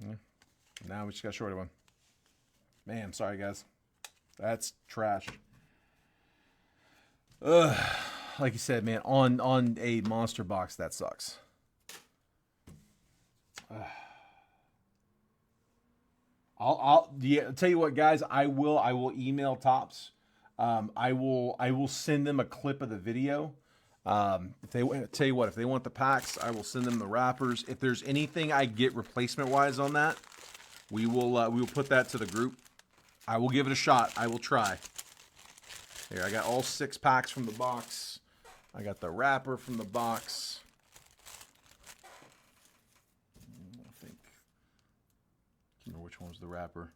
Speaker 1: Yeah. Now we just got a shorter one. Man, sorry guys. That's trash. Ugh. Like you said, man, on a monster box, that sucks. I'll tell you what, guys. I will email Topps. I will send them a clip of the video. If they tell you what, if they want the packs, I will send them the wrappers. If there's anything I get replacement wise on that, we will put that to the group. I will give it a shot. I will try. Here, I got all 6 packs from the box. I got the wrapper from the box. I think. I can't remember which one was the wrapper.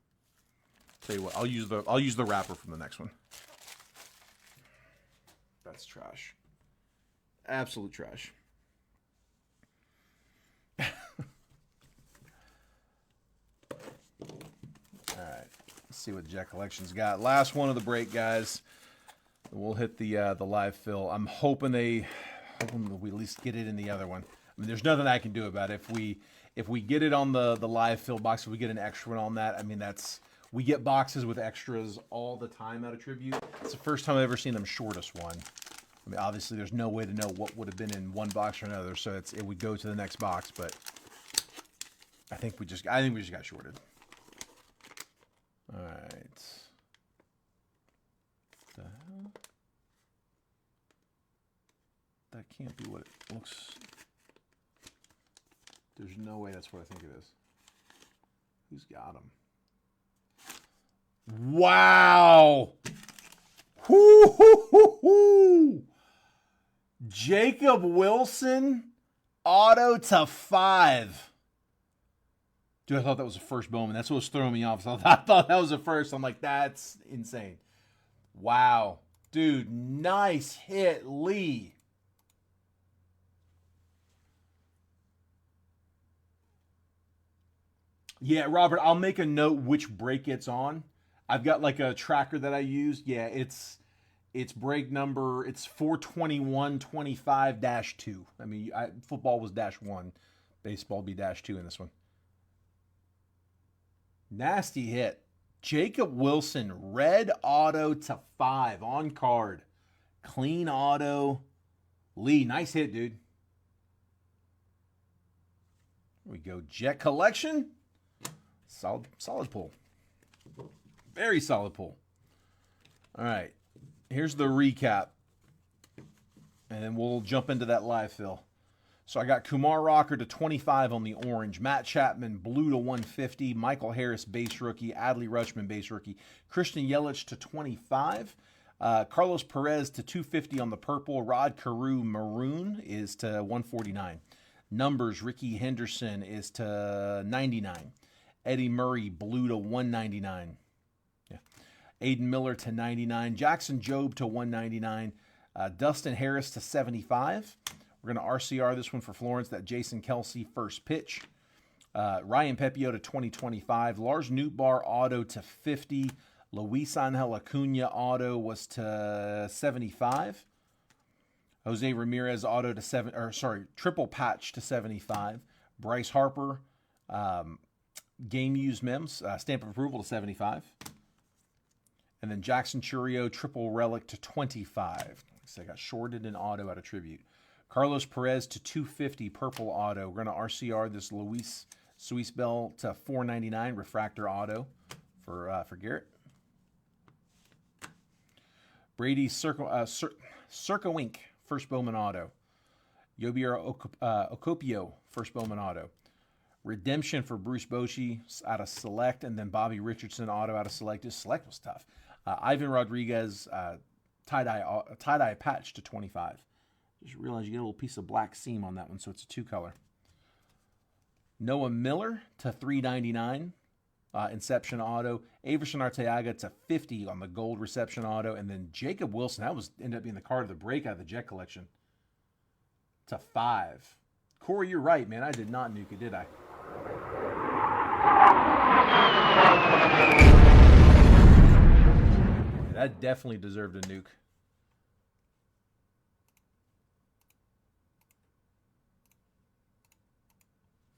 Speaker 1: Tell you what, I'll use the wrapper from the next one. That's trash. Absolute trash. All right. Let's see what Jet Collection's got. Last one of the break, guys. We'll hit the live fill. I'm hoping we at least get it in the other one. I mean, there's nothing I can do about it. If we get it on the live fill box, if we get an extra one on that, I mean, we get boxes with extras all the time out of Tribute. It's the first time I've ever seen them short us one. I mean, obviously, there's no way to know what would have been in one box or another, so it would go to the next box. But I think we just got shorted. All right. The hell? That can't be what it looks. There's no way that's what I think it is. Who's got them? Wow! Woo-hoo-hoo-hoo! Jacob Wilson, auto to 5. Dude, I thought that was the first Bowman. That's what was throwing me off. So I thought that was the first. I'm like, that's insane. Wow. Dude, nice hit, Lee. Yeah, Robert, I'll make a note which break it's on. I've got like a tracker that I use. Yeah, it's break number, it's 42125-2. I mean, football was -1. Baseball be -2 in this one. Nasty hit. Jacob Wilson, red auto to 5 on card. Clean auto. Lee, nice hit, dude. Here we go. Jet Collection. Solid pull. Very solid pull. All right. Here's the recap. And then we'll jump into that live fill. So I got Kumar Rocker to 25 on the orange. Matt Chapman, blue to 150. Michael Harris, base rookie. Adley Rutschman, base rookie. Christian Yelich to 25. Carlos Perez to 250 on the purple. Rod Carew, maroon, is to 149. Numbers, Ricky Henderson is to 99. Eddie Murray, blue to 199. Yeah. Aiden Miller to 99. Jackson Jobe to 199. Dustin Harris to 75. We're going to RCR this one for Florence. That Jason Kelsey first pitch. Ryan Pepio to 2025. Lars Nootbaar auto to 50. Luis Angel Acuna auto was to 75. Jose Ramirez auto to triple patch to 75. Bryce Harper, game used mems, stamp of approval to 75. And then Jackson Churio, triple relic to 25. So I got shorted in auto out of tribute. Carlos Perez to 250, purple auto. We're going to RCR this Luis Bell to 499, refractor auto for Garrett. Brady Circa Wink, first Bowman auto. Yobier Okopio, first Bowman auto. Redemption for Bruce Bochy out of Select, and then Bobby Richardson auto out of Select. His Select was tough. Ivan Rodriguez tie-dye patch to 25. Just realized you get a little piece of black seam on that one, so it's a 2-color. Noah Miller to 399, Inception auto. Averson Arteaga to 50 on the gold reception auto, and then Jacob Wilson, that was ended up being the card of the break out of the Jet collection, to 5. Corey, you're right, man. I did not nuke it, did I? That definitely deserved a nuke.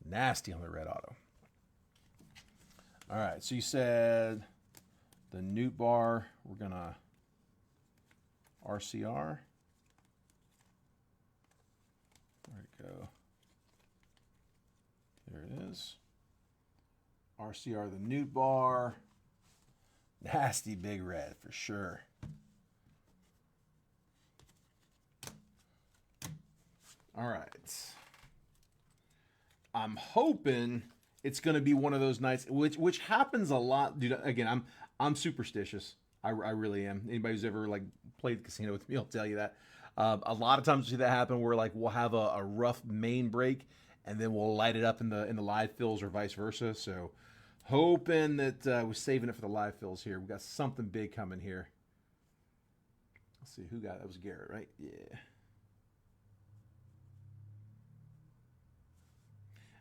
Speaker 1: Nasty on the red auto. All right, so you said the Newt bar, we're going to RCR. Where'd it go? There it is. RCR the Newt bar. Nasty big red for sure. All right. I'm hoping it's going to be one of those nights, which happens a lot, dude. Again, I'm superstitious. I really am. Anybody who's ever like played the casino with me will tell you that. A lot of times we see that happen where like we'll have a rough main break and then we'll light it up in the live fills or vice versa. So hoping that we're saving it for the live fills here. We got something big coming here. Let's see who got it. That was Garrett, right? Yeah.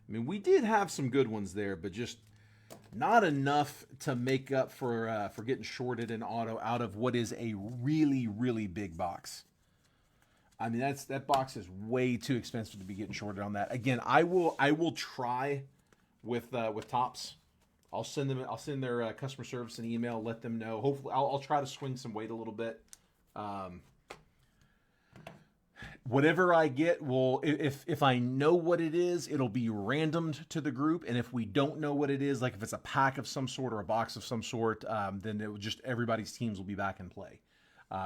Speaker 1: I mean, we did have some good ones there, but just not enough to make up for getting shorted in auto out of what is a really, really big box. I mean, that box is way too expensive to be getting shorted on that. Again, I will try with Topps. I'll send their customer service an email, let them know. Hopefully, I'll try to swing some weight a little bit. Whatever I get will, if I know what it is, it'll be randomed to the group. And if we don't know what it is, like if it's a pack of some sort or a box of some sort, then it will just, everybody's teams will be back in play.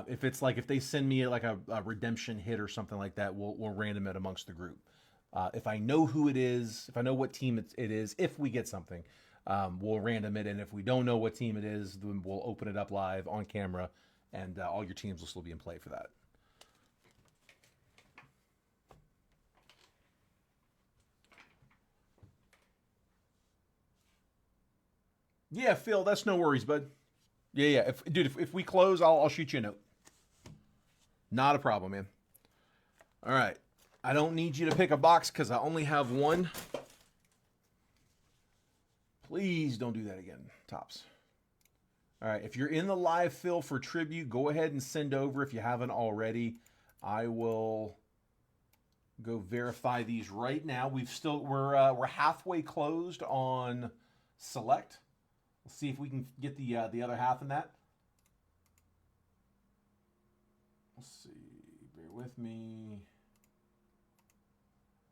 Speaker 1: If it's like, if they send me like a redemption hit or something like that, we'll random it amongst the group. If I know who it is, if I know what team it is, if we get something, we'll random it. And if we don't know what team it is, then we'll open it up live on camera, and all your teams will still be in play for that. Yeah, Phil, that's no worries, bud. Yeah. If we close, I'll shoot you a note. Not a problem, man. All right. I don't need you to pick a box because I only have one. Please don't do that again, Topps. All right. If you're in the live fill for tribute, go ahead and send over if you haven't already. I will go verify these right now. We're halfway closed on Select. Let's see if we can get the other half in that. Let's see. Bear with me.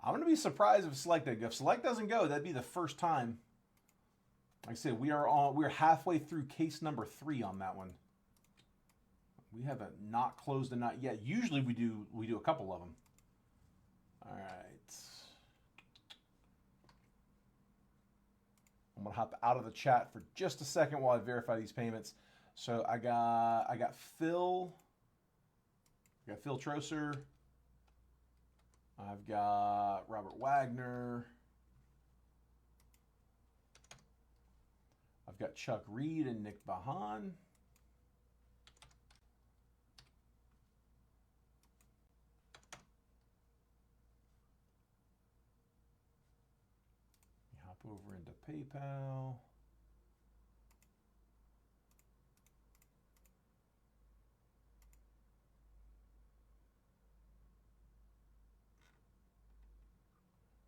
Speaker 1: I'm going to be surprised if Select doesn't go. If Select doesn't go, that'd be the first time. Like I said, we're halfway through case number 3 on that one. We haven't not closed a nut yet. Usually we do a couple of them. All right. I'm gonna hop out of the chat for just a second while I verify these payments. So I got Phil. I got Phil Troser. I've got Robert Wagner. I've got Chuck Reed and Nick Bahan. Hop over into PayPal.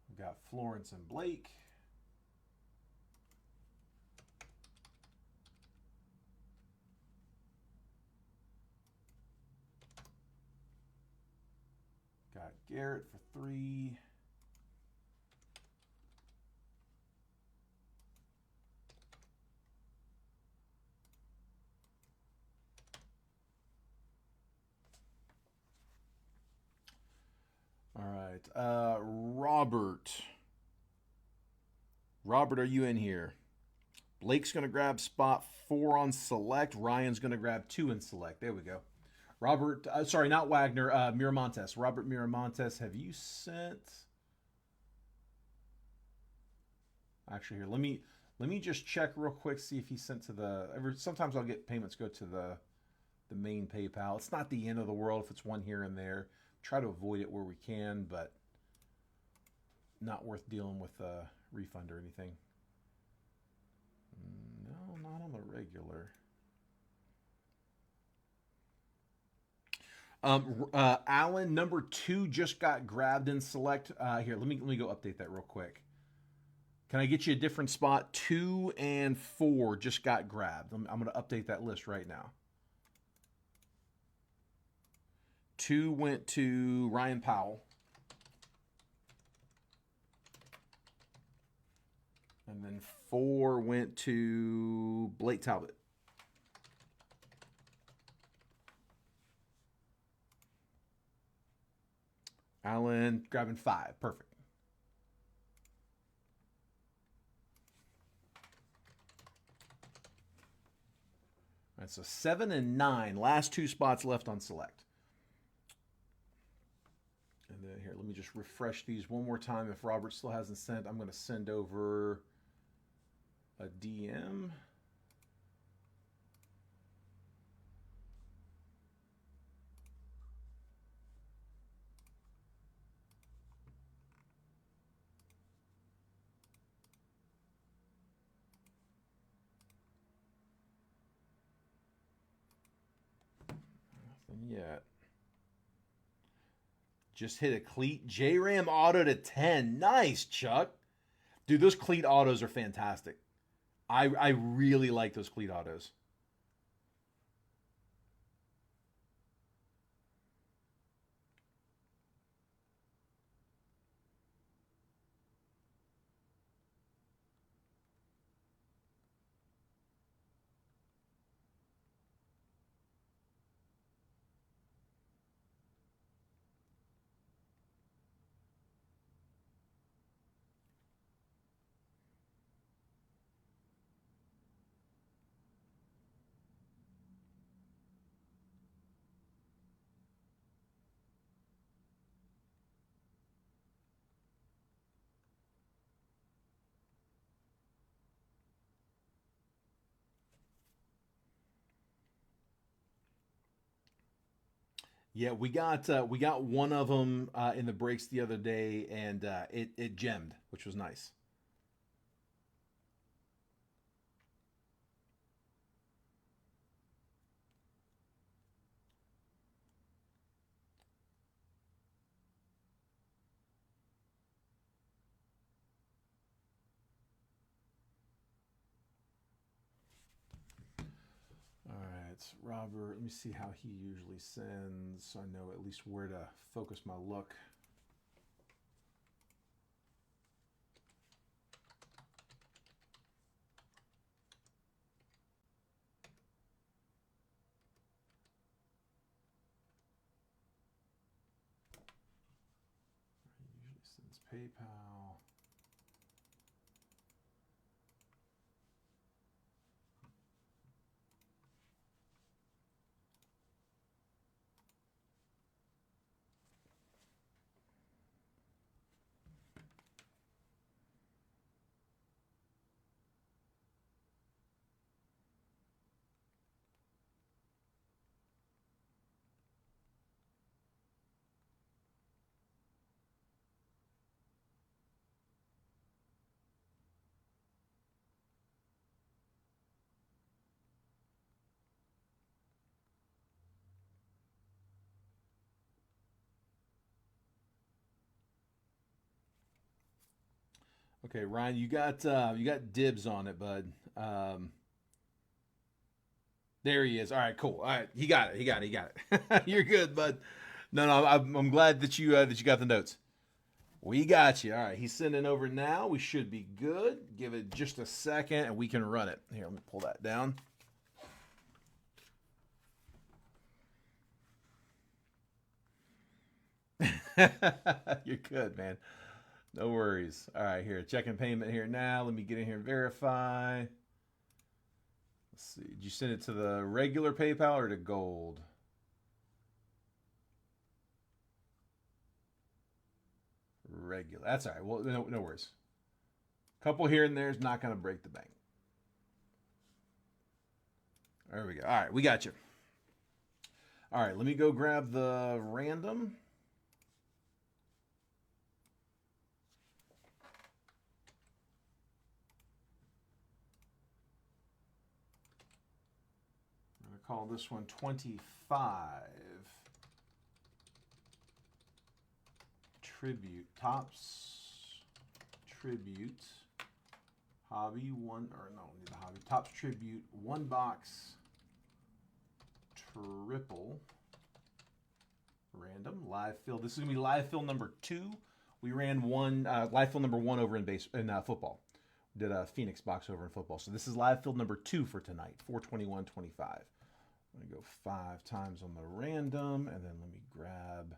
Speaker 1: We've got Florence and Blake. Garrett for 3. All right. Robert. Robert, are you in here? Blake's going to grab spot 4 on select. Ryan's going to grab 2 in select. There we go. Robert, sorry, not Wagner, Miramontes. Robert Miramontes, have you sent? Actually, here, let me just check real quick, see if he sent to the. Sometimes I'll get payments go to the main PayPal. It's not the end of the world if it's one here and there. Try to avoid it where we can, but not worth dealing with a refund or anything. No, not on the regular. Allen, number 2 just got grabbed in select. Here, let me go update that real quick. Can I get you a different spot? 2 and 4 just got grabbed. I'm going to update that list right now. 2 went to Ryan Powell. And then 4 went to Blake Talbot. Allen grabbing 5. Perfect. All right, so 7 and 9. Last 2 spots left on select. And then here, let me just refresh these one more time. If Robert still hasn't sent, I'm going to send over a DM. Nothing yet. Just hit a cleat. J-Ram auto to 10. Nice, Chuck. Dude, those cleat autos are fantastic. I really like those cleat autos. Yeah, we got one of them in the breaks the other day, and it gemmed, which was nice. All right, Robert. Let me see how he usually sends, so I know at least where to focus my look. He usually sends PayPal. Okay, Ryan, you got dibs on it, bud. There he is. All right, cool. All right, he got it. He got it. You're good, bud. No, no, I'm glad that you got the notes. We got you. All right, he's sending over now. We should be good. Give it just a second, and we can run it. Here, let me pull that down. You're good, man. No worries. All right, here, checking payment here now. Let me get in here and verify. Let's see. Did you send it to the regular PayPal or to gold? Regular. That's all right. Well, no worries. Couple here and there is not going to break the bank. There we go. All right, we got you. All right, let me go grab the random. I'm going to call this one 25. Tribute. Topps Tribute. Hobby one, or no, need the hobby. Topps Tribute, one box, triple, random, live fill. This is going to be live fill number 2. We ran one, live fill number 1 over in football. Did a Phoenix box over in football. So this is live fill number 2 for tonight, 421.25. I'm going to go 5 times on the random, and then let me grab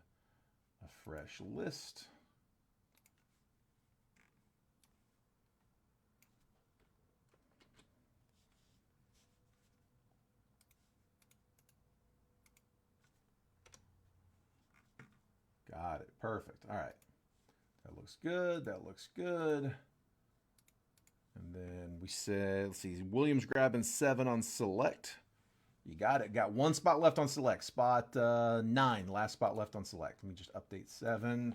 Speaker 1: a fresh list. Got it. Perfect. All right. That looks good. That looks good. And then we said, let's see, Williams grabbing 7 on select. You got it. Got 1 spot left on select. Spot 9. Last spot left on select. Let me just update 7.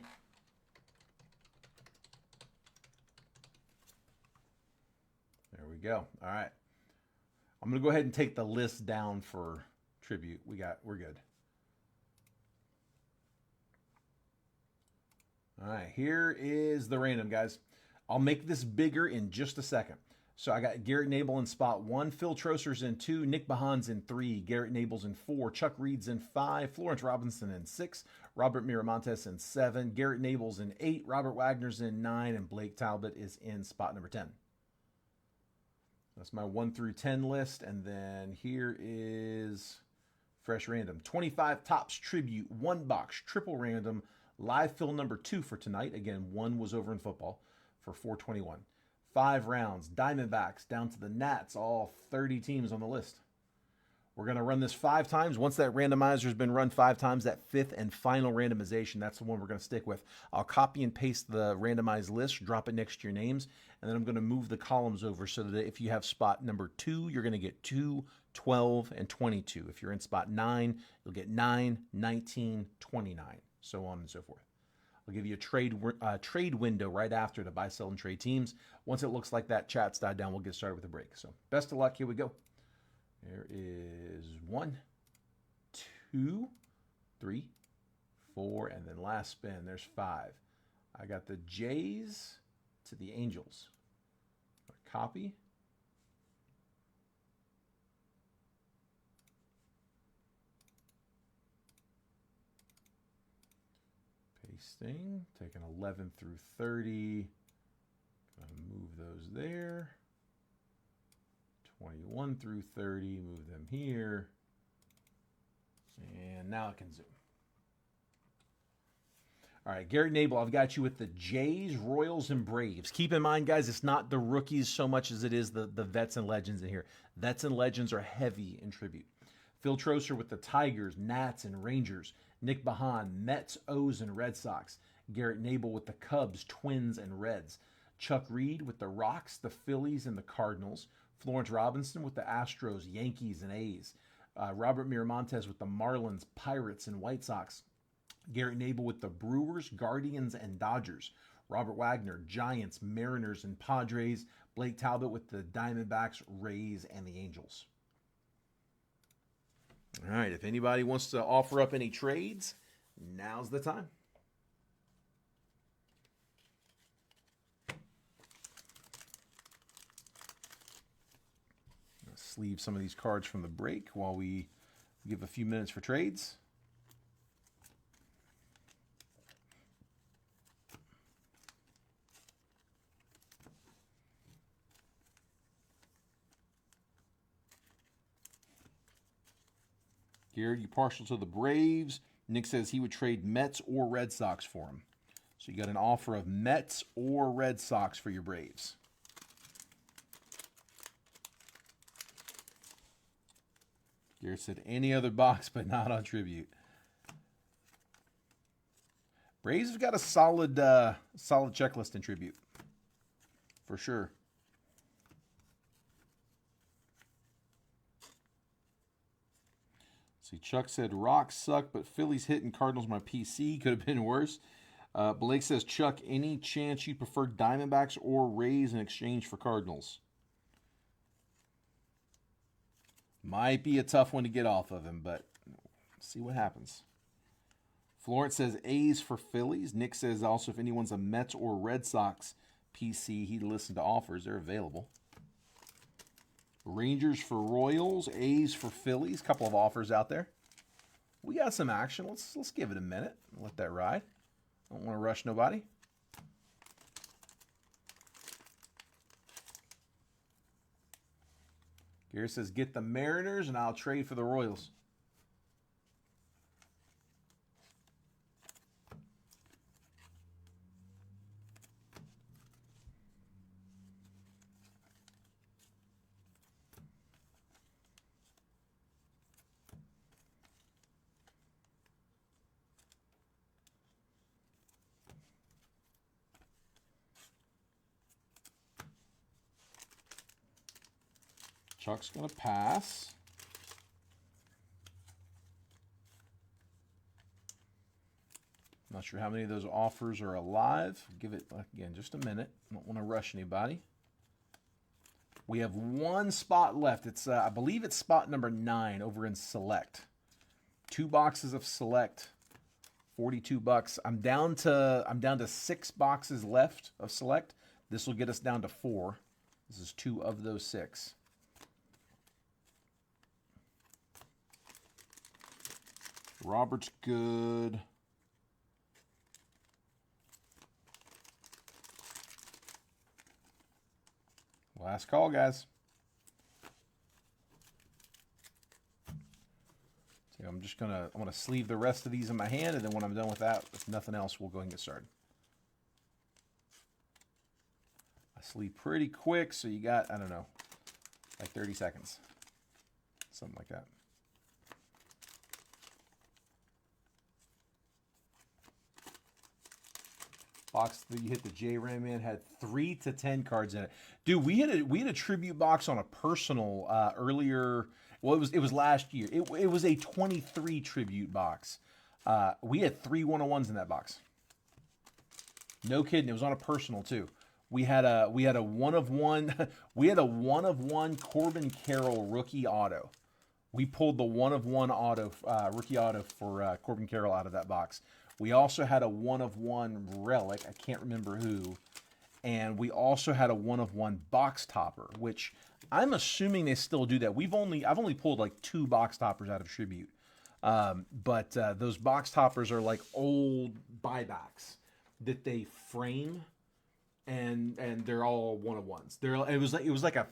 Speaker 1: There we go. All right. I'm going to go ahead and take the list down for tribute. We're good. All right, here is the random, guys. I'll make this bigger in just a second. So I got Garrett Nabel in spot 1, Phil Troser's in 2, Nick Bahans in 3, Garrett Nabel's in 4, Chuck Reed's in 5, Florence Robinson in 6, Robert Miramontes in 7, Garrett Nabel's in 8, Robert Wagner's in 9, and Blake Talbot is in spot number 10. That's my 1 through 10 list, and then here is fresh random. 25 Topps Tribute, 1 box, triple random, live fill number 2 for tonight. Again, 1 was over in football for 421. 5 rounds, Diamondbacks down to the Nats, all 30 teams on the list. We're going to run this 5 times. Once that randomizer has been run 5 times, that 5th and final randomization, that's the one we're going to stick with. I'll copy and paste the randomized list, drop it next to your names, and then I'm going to move the columns over so that if you have spot number 2, you're going to get 2, 12, and 22. If you're in spot 9, you'll get 9, 19, 29, so on and so forth. I'll give you a trade window right after to buy, sell, and trade teams. Once it looks like that chat's died down, we'll get started with the break. So best of luck. Here we go. There is 1, 2, 3, 4, and then last spin, there's 5. I got the Jays to the Angels. Copy. Pasting. Taking 11 through 30. Gonna move those there. 21 through 30, move them here. And now I can zoom. All right, Garrett Nabel, I've got you with the Jays, Royals, and Braves. Keep in mind, guys, it's not the rookies so much as it is the vets and legends in here. Vets and legends are heavy in tribute. Phil Troser with the Tigers, Nats, and Rangers. Nick Bahan, Mets, O's, and Red Sox. Garrett Nabel with the Cubs, Twins, and Reds. Chuck Reed with the Rocks, the Phillies, and the Cardinals. Florence Robinson with the Astros, Yankees, and A's. Robert Miramontes with the Marlins, Pirates, and White Sox. Garrett Nabel with the Brewers, Guardians, and Dodgers. Robert Wagner, Giants, Mariners, and Padres. Blake Talbot with the Diamondbacks, Rays, and the Angels. All right, if anybody wants to offer up any trades, now's the time. Sleeve some of these cards from the break while we give a few minutes for trades. Garrett, you partial to the Braves. Nick says he would trade Mets or Red Sox for him. So you got an offer of Mets or Red Sox for your Braves. Garrett said any other box, but not on tribute. Braves have got a solid checklist in tribute, for sure. See, Chuck said Rocks suck, but Phillies hitting Cardinals my PC could have been worse. Blake says, Chuck, any chance you prefer Diamondbacks or Rays in exchange for Cardinals? Might be a tough one to get off of him, but see what happens. Florence says A's for Phillies. Nick says also if anyone's a Mets or Red Sox PC, he'd listen to offers. They're available. Rangers for Royals. A's for Phillies. Couple of offers out there. We got some action. Let's give it a minute. Let that ride. Don't want to rush nobody. Gary says get the Mariners and I'll trade for the Royals. Chuck's going to pass. Not sure how many of those offers are alive. Give it, again, just a minute. Don't want to rush anybody. We have one spot left. It's I believe it's spot number 9 over in Select. 2 boxes of Select, $42. I'm down to 6 boxes left of Select. This will get us down to 4. This is 2 of those 6. Robert's good. Last call, guys. So I'm gonna sleeve the rest of these in my hand, and then when I'm done with that, if nothing else, we'll go ahead and get started. I sleeve pretty quick, so you got, I don't know, like 30 seconds. Something like that. Box that you hit the J-Ram in had 3 to 10 cards in it. Dude, we had a tribute box on a personal earlier. Well, it was last year. It was a 23 tribute box. We had 3 101s in that box. No kidding. It was on a personal too. We had a 1 of 1. We had a 1 of 1 Corbin Carroll rookie auto. We pulled the 1 of 1 auto rookie auto for Corbin Carroll out of that box. We also had a 1 of 1 relic. I can't remember who. And we also had a 1 of 1 box topper, which I'm assuming they still do that. I've only pulled like 2 box toppers out of tribute. But those box toppers are like old buybacks that they frame, and they're all 1 of 1s. It was like a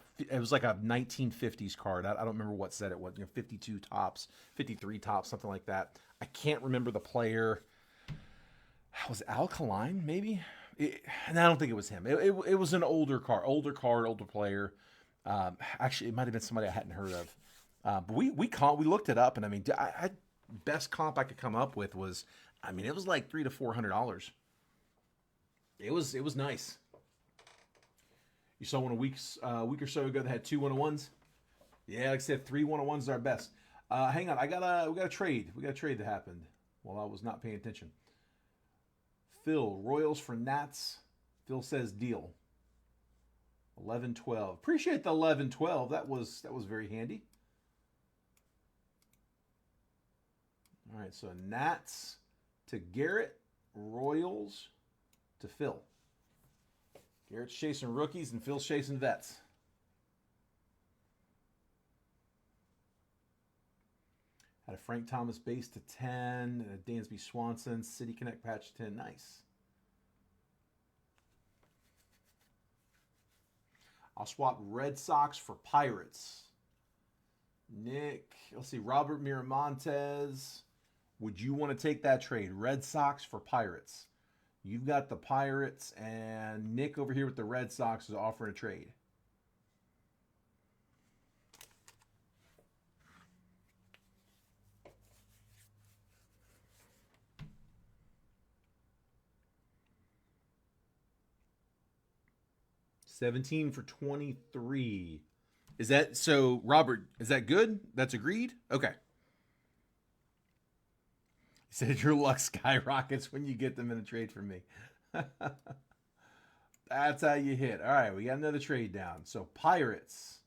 Speaker 1: 1950s card. I don't remember what set it was. 52 tops, 53 tops, something like that. I can't remember the player. Was it Alkaline, maybe? And I don't think it was him. It was an older player. Actually, it might have been somebody I hadn't heard of. But we looked it up, and I mean, best comp I could come up with was, I mean, it was like $300 to $400. It was nice. You saw one a week or so ago that had 2 101s. Yeah, like I said, 3 101s are our best. Hang on, we got a trade. We got a trade that happened while I was not paying attention. Phil, Royals for Nats. Phil says deal. 11-12. Appreciate the 11-12. That was very handy. All right, so Nats to Garrett, Royals to Phil. Garrett's chasing rookies and Phil's chasing vets. Had a Frank Thomas base to 10, a Dansby Swanson, City Connect patch 10. Nice. I'll swap Red Sox for Pirates. Nick, let's see, Robert Miramontes. Would you want to take that trade? Red Sox for Pirates. You've got the Pirates, and Nick over here with the Red Sox is offering a trade. $17 for 23. Is that so, Robert? Is that good? That's agreed? Okay. He said your luck skyrockets when you get them in a trade from me. That's how you hit. All right, we got another trade down. So Pirates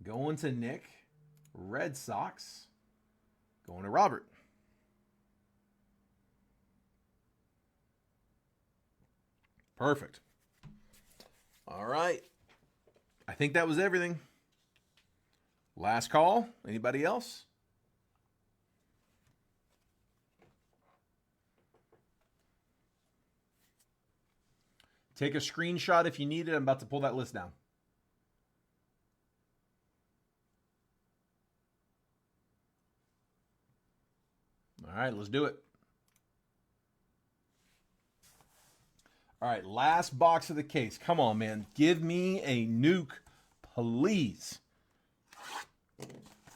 Speaker 1: going to Nick. Red Sox going to Robert. Perfect. All right. I think that was everything. Last call. Anybody else? Take a screenshot if you need it. I'm about to pull that list down. All right, let's do it. All right, last box of the case. Come on, man. Give me a nuke, please.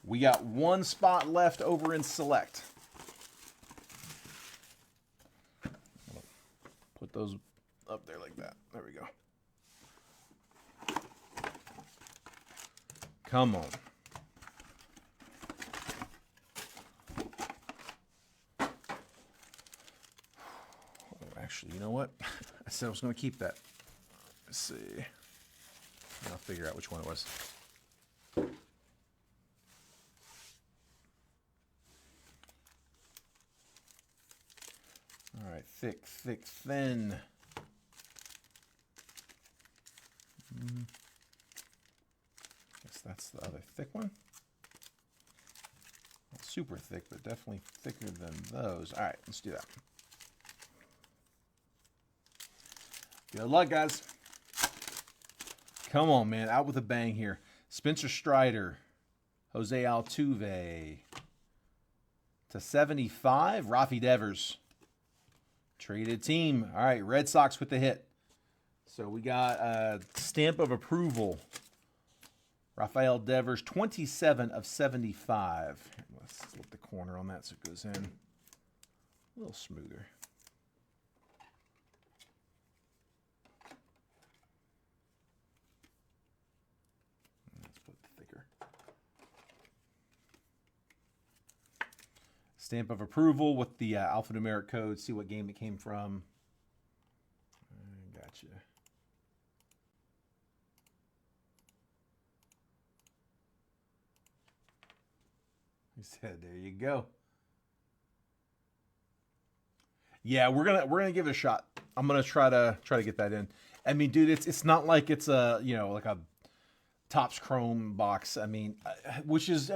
Speaker 1: We got one spot left over in select. Put those up there like that. There we go. Come on. Actually, you know what? I said I was going to keep that. Let's see. I'll figure out which one it was. All right, thick, thin. Guess that's the other thick one. Not super thick, but definitely thicker than those. All right, let's do that. Good luck, guys. Come on, man. Out with a bang here. Spencer Strider. Jose Altuve. To 75. Rafi Devers. Traded team. All right, Red Sox with the hit. So we got a stamp of approval. Rafael Devers, 27 of 75. Let's flip the corner on that so it goes in a little smoother. Stamp of approval with the alphanumeric code. See what game it came from. Gotcha. He said, "There you go." Yeah, we're gonna give it a shot. I'm gonna try to get that in. I mean, dude, it's not like it's a like a Topps Chrome box. I mean, which is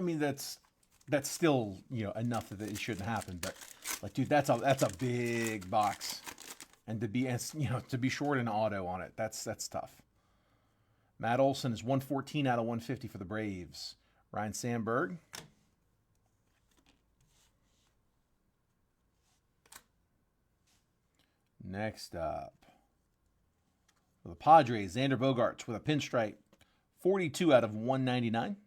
Speaker 1: that's still enough that it shouldn't happen. But like, dude, that's a big box, and to be short an auto on it, that's tough. Matt Olson is 114 out of 150 for the Braves. Ryan Sandberg. Next up, for the Padres, Xander Bogaerts with a pinstripe, 42 out of 199.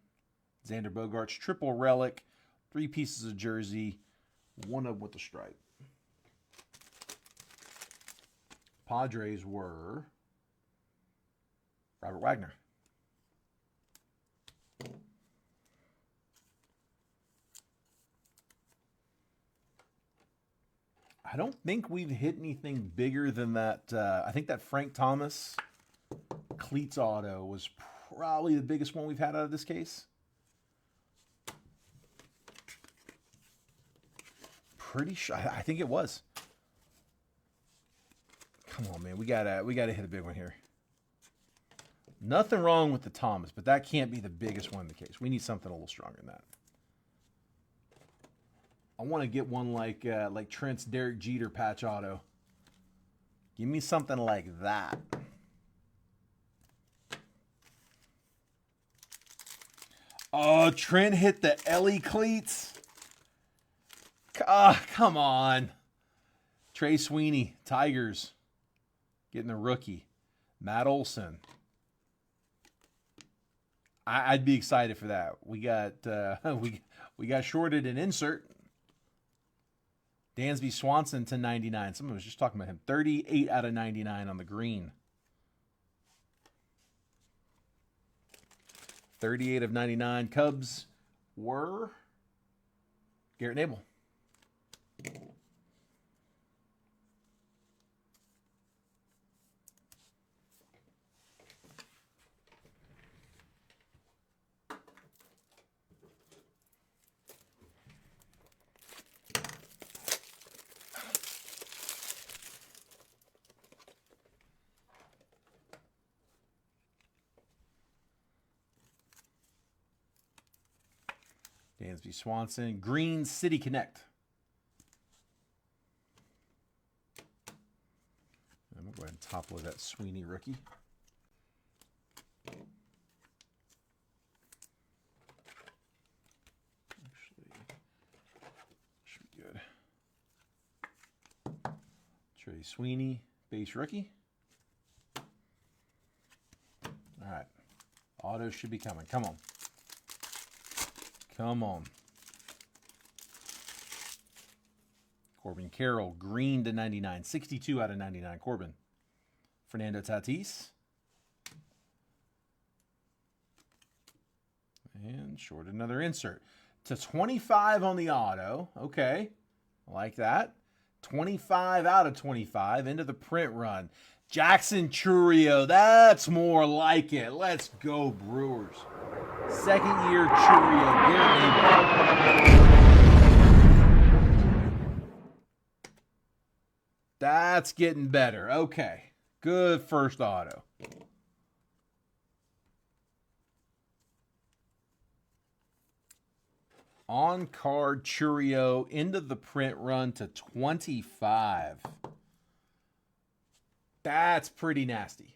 Speaker 1: Xander Bogaerts, triple relic, 3 pieces of jersey, one of them with the stripe. Padres were Robert Wagner. I don't think we've hit anything bigger than that. I think that Frank Thomas cleats auto was probably the biggest one we've had out of this case. Pretty sure. I think it was. Come on, man. We gotta hit a big one here. Nothing wrong with the Thomas, but that can't be the biggest one in the case. We need something a little stronger than that. I want to get one like Trent's Derek Jeter patch auto. Give me something like that. Oh, Trent hit the Ellie cleats. Come on. Trey Sweeney, Tigers, getting a rookie. Matt Olson. I'd be excited for that. We got we got shorted an insert. Dansby Swanson to 99. Someone was just talking about him. 38 out of 99 on the green. 38 of 99 Cubs were Garrett Nabel. Dansby Swanson, Green City Connect. I'm going to go ahead and top load that Sweeney rookie. Actually, should be good. Trey Sweeney, base rookie. All right. Autos should be coming. Come on. Come on. Corbin Carroll, green to 99. 62 out of 99. Corbin. Fernando Tatis. And short another insert. To 25 on the auto. Okay. I like that. 25 out of 25 into the print run. Jackson Chourio. That's more like it. Let's go, Brewers. Second year Chourio. That's getting better. Okay. Good first auto. On card Chourio into the print run to 25. That's pretty nasty.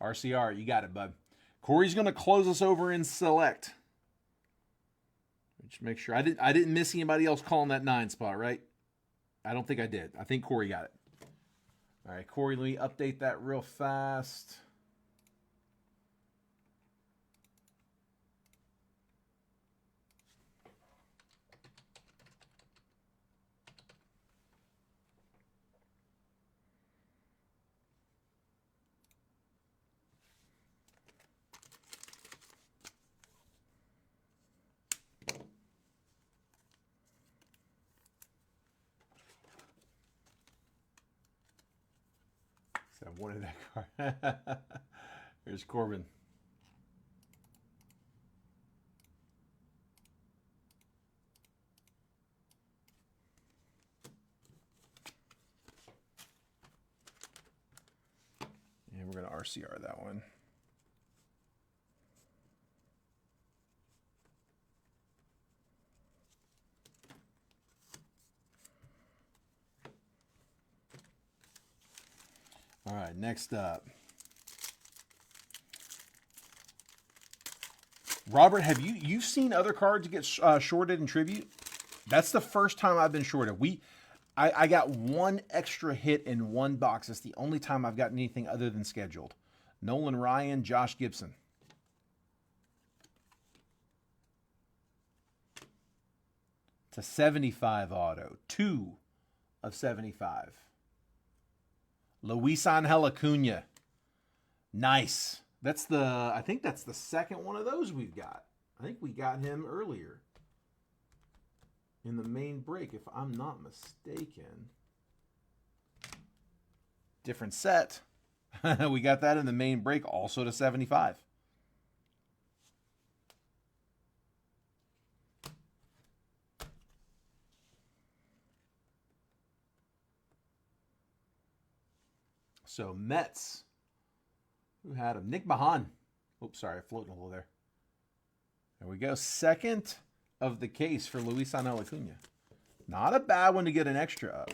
Speaker 1: RCR, you got it, bud. Corey's going to close us over in select. Just make sure I didn't miss anybody else calling that 9 spot, right? I don't think I did. I think Corey got it. All right, Corey, let me update that real fast. I wanted that card. Here's Corbin. And we're going to RCR that one. All right, next up. Robert, have you've seen other cards get shorted in Tribute? That's the first time I've been shorted. I got one extra hit in one box. That's the only time I've gotten anything other than scheduled. Nolan Ryan, Josh Gibson. To 75 auto. 2 of 75. Luis Angel Acuna. Nice. I think that's the second one of those we've got. I think we got him earlier in the main break, if I'm not mistaken. Different set. We got that in the main break, also to 75. So Mets, who had him? Nick Mahan. Oops, sorry, floating a little there. There we go. Second of the case for Luis Angel Acuna. Not a bad one to get an extra of.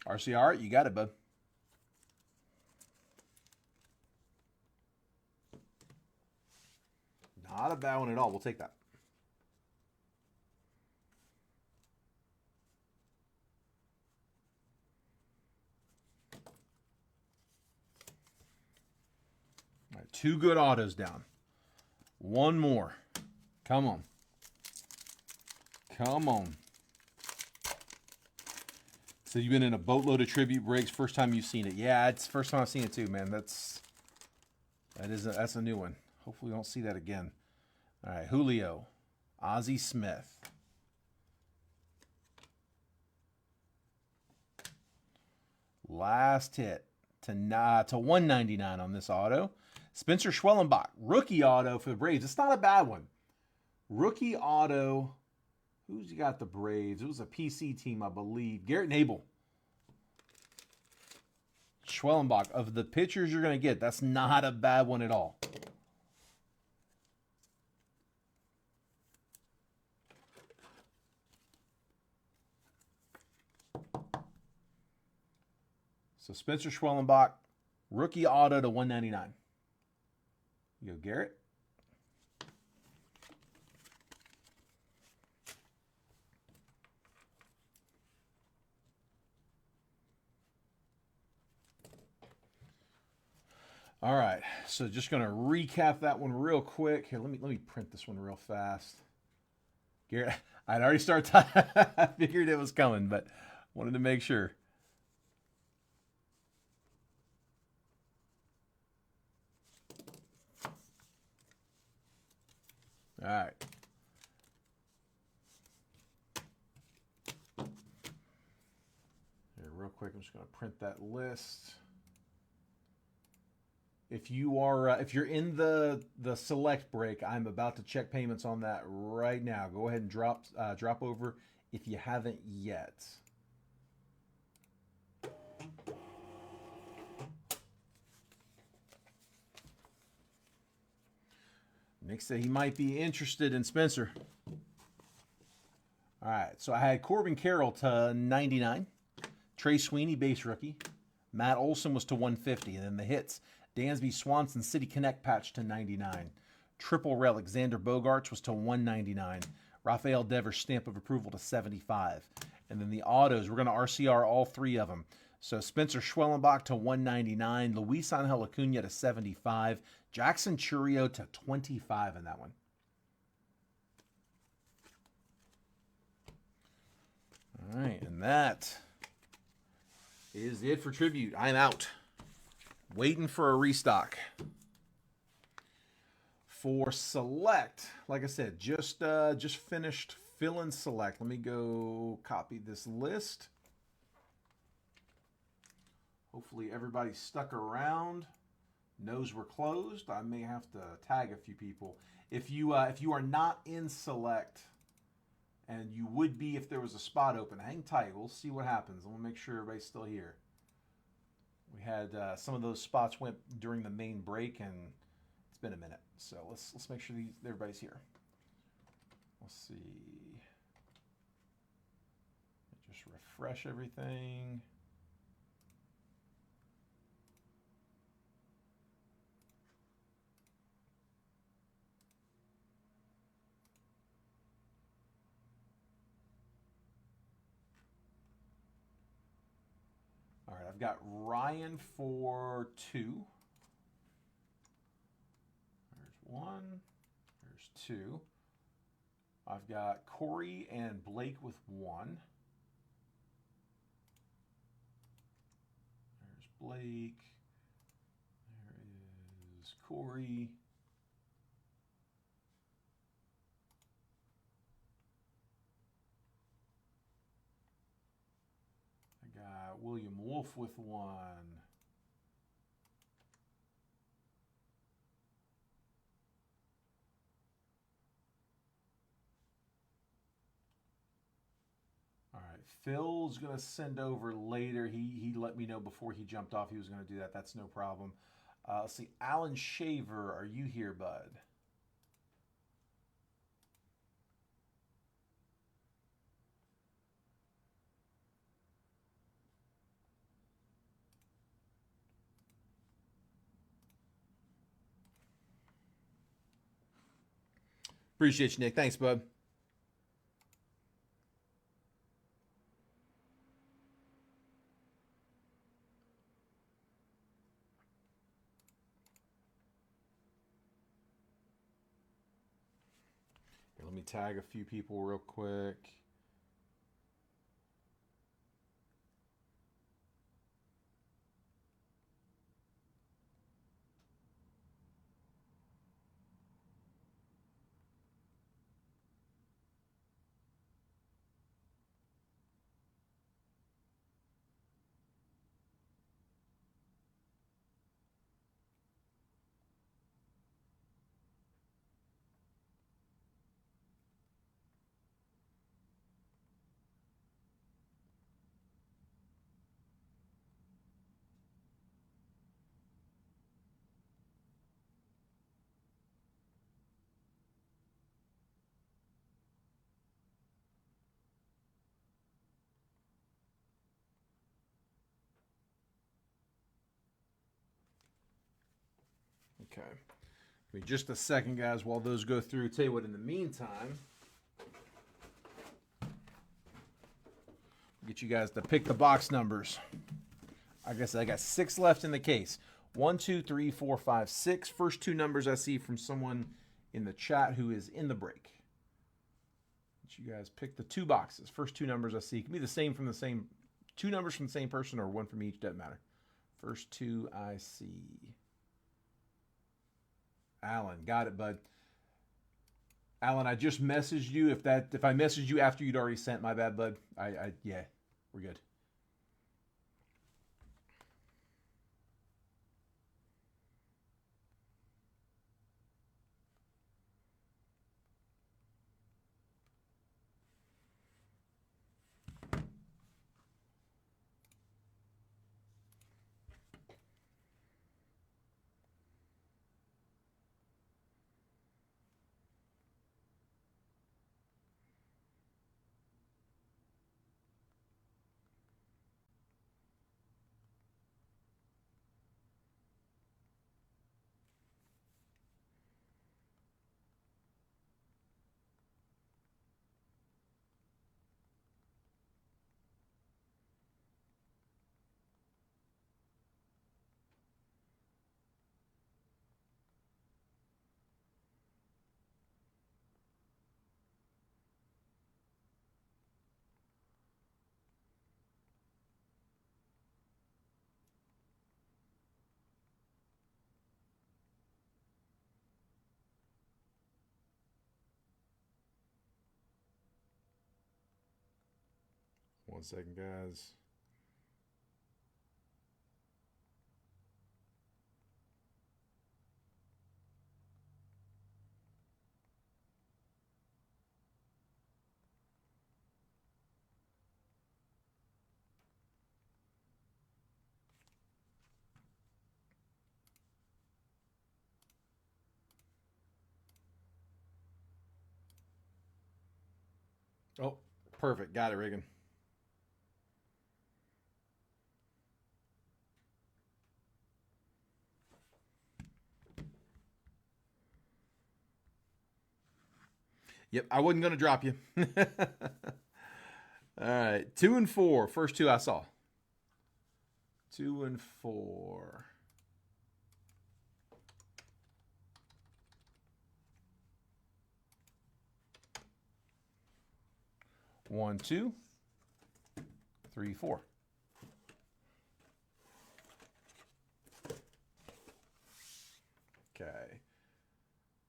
Speaker 1: RCR, you got it, bud. Not a bad one at all. We'll take that. All right, 2 good autos down. 1 more. Come on. Come on. So you've been in a boatload of tribute breaks. First time you've seen it. Yeah, it's the first time I've seen it too, man. That's a new one. Hopefully we don't see that again. All right, Julio. Ozzie Smith. Last hit to 199 on this auto. Spencer Schwellenbach, rookie auto for the Braves. It's not a bad one. Rookie auto. Who's got the Braves? It was a PC team, I believe. Garrett Nabel. Schwellenbach. Of the pitchers you're going to get, that's not a bad one at all. So Spencer Schwellenbach, rookie auto to 199. You go, Garrett. All right, so just going to recap that one real quick. Here, let me print this one real fast. Garrett, I'd already started. I figured it was coming, but wanted to make sure. All right. Here, real quick, I'm just going to print that list. If you're in the select break, I'm about to check payments on that right now. Go ahead and drop over if you haven't yet. Nick said he might be interested in Spencer. All right, so I had Corbin Carroll to 99. Trey Sweeney, base rookie. Matt Olson was to 150. And then the hits, Dansby Swanson City Connect patch to 99. Triple relic, Xander Bogaerts was to 199. Rafael Devers stamp of approval to 75. And then the autos, we're going to RCR all 3 of them. So Spencer Schwellenbach to 199. Luis Angel Acuna to 75. Jackson Chourio to 25 in that one. All right, and that is it for Tribute. I'm out. Waiting for a restock. For Select, like I said, just finished filling Select. Let me go copy this list. Hopefully everybody stuck around. Knows we're closed. I may have to tag a few people. If you are not in Select, and you would be if there was a spot open, hang tight. We'll see what happens. I want to make sure everybody's still here. We had some of those spots went during the main break, and it's been a minute. So let's make sure everybody's here. Let's see. Just refresh everything. All right, I've got Ryan for 2. There's 1. There's 2. I've got Corey and Blake with 1. There's Blake. There is Corey. Got William Wolf with 1. All right, Phil's going to send over later. He let me know before he jumped off he was going to do that. That's no problem. Let's see. Alan Shaver, are you here, bud? Appreciate you, Nick. Thanks, bud. Here, let me tag a few people real quick. Okay. Give me just a second, guys, while those go through. Tell you what, in the meantime, get you guys to pick the box numbers. I guess I got 6 left in the case. 1, 2, 3, 4, 5, 6. First 2 numbers I see from someone in the chat who is in the break. Let you guys pick the 2 boxes. First 2 numbers I see. It can be the same from the same, 2 numbers from the same person or 1 from each. Doesn't matter. First 2 I see. Alan, got it, bud. Alan, I just messaged you. If I messaged you after you'd already sent, my bad, bud. Yeah, we're good. One second, guys. Oh, perfect. Got it, Reagan. Yep, I wasn't going to drop you. All right, 2 and 4. First 2 I saw. 2 and 4. One, 2, 3, 4. Okay.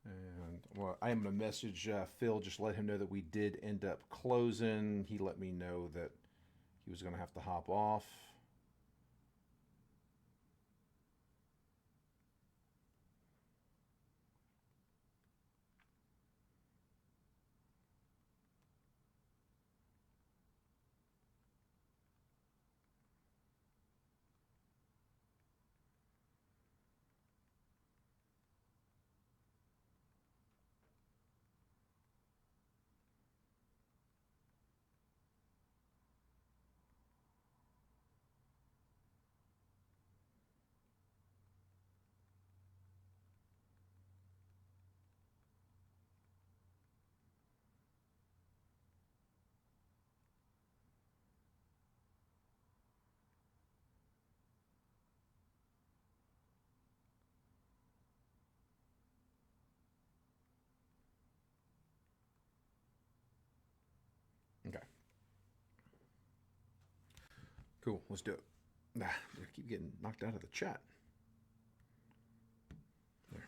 Speaker 1: And well, I am going to message Phil, just let him know that we did end up closing. He let me know that he was going to have to hop off. Cool. Let's do it. I keep getting knocked out of the chat. There.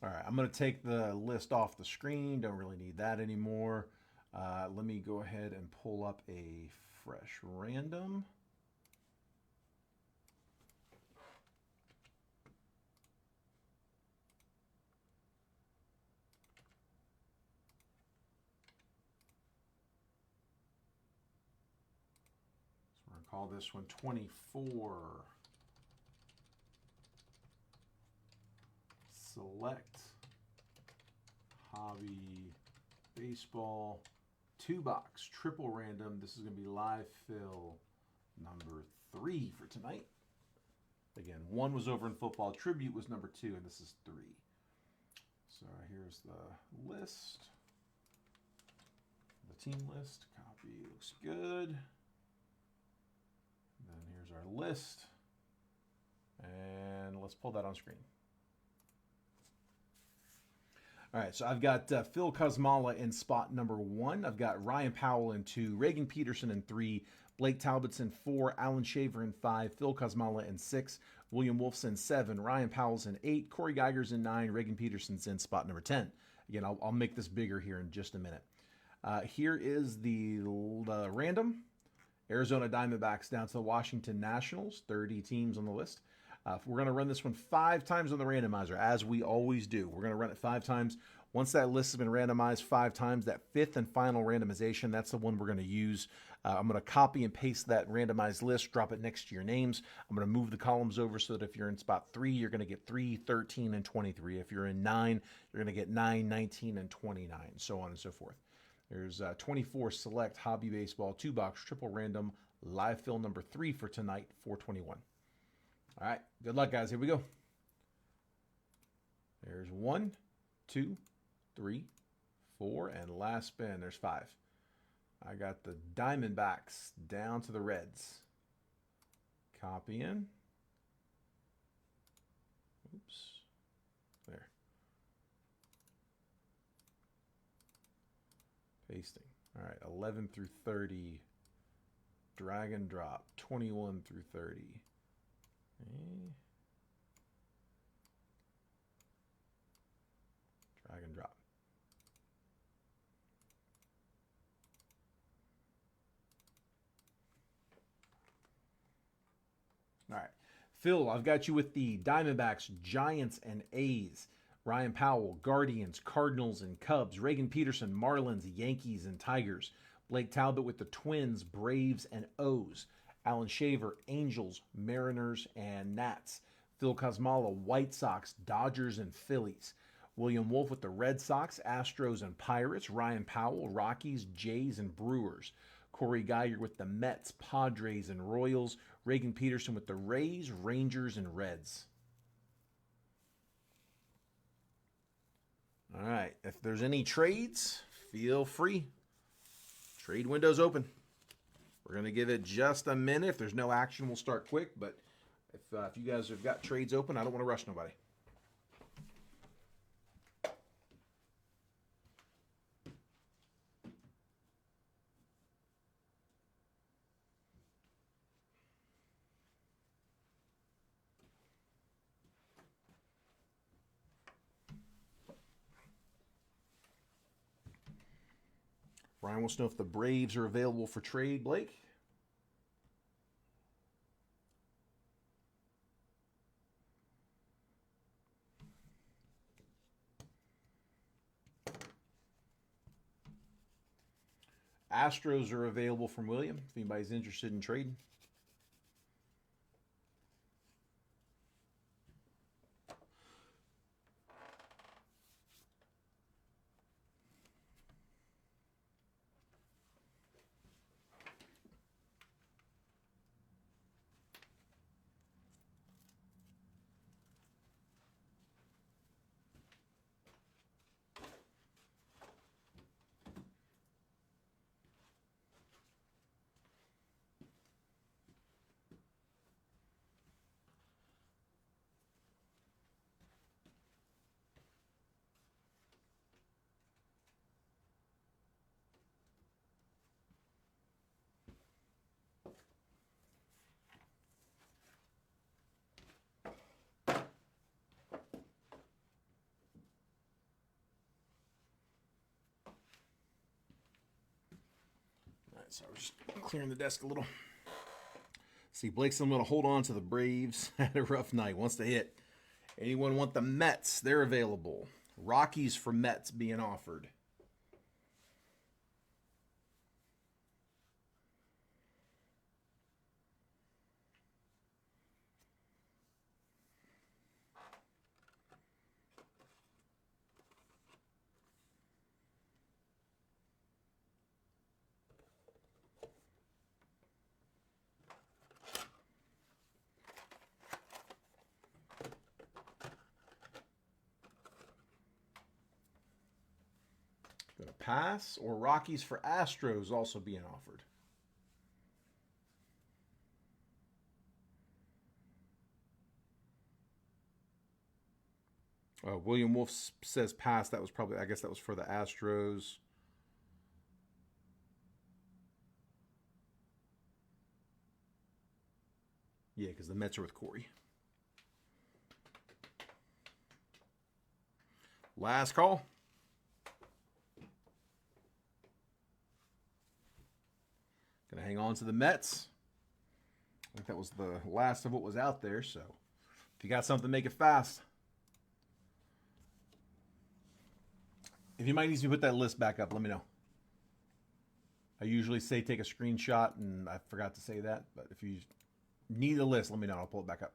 Speaker 1: All right, I'm going to take the list off the screen. Don't really need that anymore. Let me go ahead and pull up a fresh random. So we're going to call this one 24. Select Hobby Baseball 2-box triple random. This is going to be live fill number 3 for tonight. Again, 1 was over in football. Tribute was number 2, and this is 3. So here's the list. The team list. Copy looks good. And then here's our list. And let's pull that on screen. All right, so I've got Phil Kosmala in spot number 1. I've got Ryan Powell in 2, Reagan Peterson in 3, Blake Talbot's in 4, Alan Shaver in 5, Phil Kosmala in 6, William Wolf's in 7, Ryan Powell's in 8, Corey Geiger's in 9, Reagan Peterson's in spot number 10. Again, I'll make this bigger here in just a minute. Here is the random. Arizona Diamondbacks down to the Washington Nationals, 30 teams on the list. We're going to run this one 5 times on the randomizer, as we always do. We're going to run it 5 times. Once that list has been randomized 5 times, that 5th and final randomization, that's the one we're going to use. I'm going to copy and paste that randomized list, drop it next to your names. I'm going to move the columns over so that if you're in spot 3, you're going to get 3, 13, and 23. If you're in 9, you're going to get 9, 19, and 29, so on and so forth. There's 24 select Hobby Baseball 2-box triple random live fill number 3 for tonight, 421. All right, good luck, guys. Here we go. There's 1, 2, 3, 4, and last spin. There's 5. I got the Diamondbacks down to the Reds. Copy in. Oops. There. Pasting. All right, 11 through 30. Drag and drop. 21 through 30. Okay. Drag and drop. All right. Phil, I've got you with the Diamondbacks, Giants, and A's. Ryan Powell, Guardians, Cardinals, and Cubs. Reagan Peterson, Marlins, Yankees, and Tigers. Blake Talbot with the Twins, Braves, and O's. Alan Shaver, Angels, Mariners, and Nats. Phil Kosmala, White Sox, Dodgers, and Phillies. William Wolf with the Red Sox, Astros, and Pirates. Ryan Powell, Rockies, Jays, and Brewers. Corey Geiger with the Mets, Padres, and Royals. Reagan Peterson with the Rays, Rangers, and Reds. All right, if there's any trades, feel free. Trade window's open. We're going to give it just a minute. If there's no action, we'll start quick. But if you guys have got trades open, I don't want to rush nobody. Ryan wants to know if the Braves are available for trade, Blake. Astros are available from William, if anybody's interested in trading. So I was just clearing the desk a little. See, Blake's going to hold on to the Braves. Had a rough night. Wants to hit. Anyone want the Mets? They're available. Rockies for Mets being offered. Going to pass, or Rockies for Astros also being offered. William Wolf says pass. That was probably, I guess that was for the Astros. Yeah, because the Mets are with Corey. Last call. Going to hang on to the Mets. I think that was the last of what was out there. So if you got something, make it fast. If you might need me to put that list back up, let me know. I usually say take a screenshot, and I forgot to say that. But if you need a list, let me know. I'll pull it back up.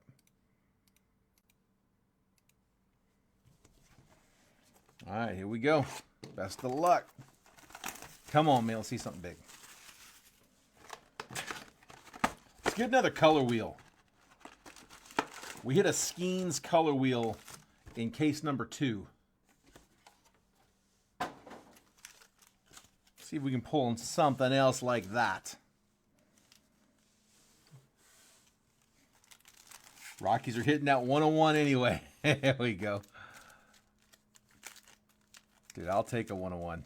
Speaker 1: All right, here we go. Best of luck. Come on, man. Let's see something big. Let's get another color wheel. We hit a Skeens color wheel in case number 2. See if we can pull in something else like that. Rockies are hitting that 101 anyway. There we go. Dude, I'll take a 101.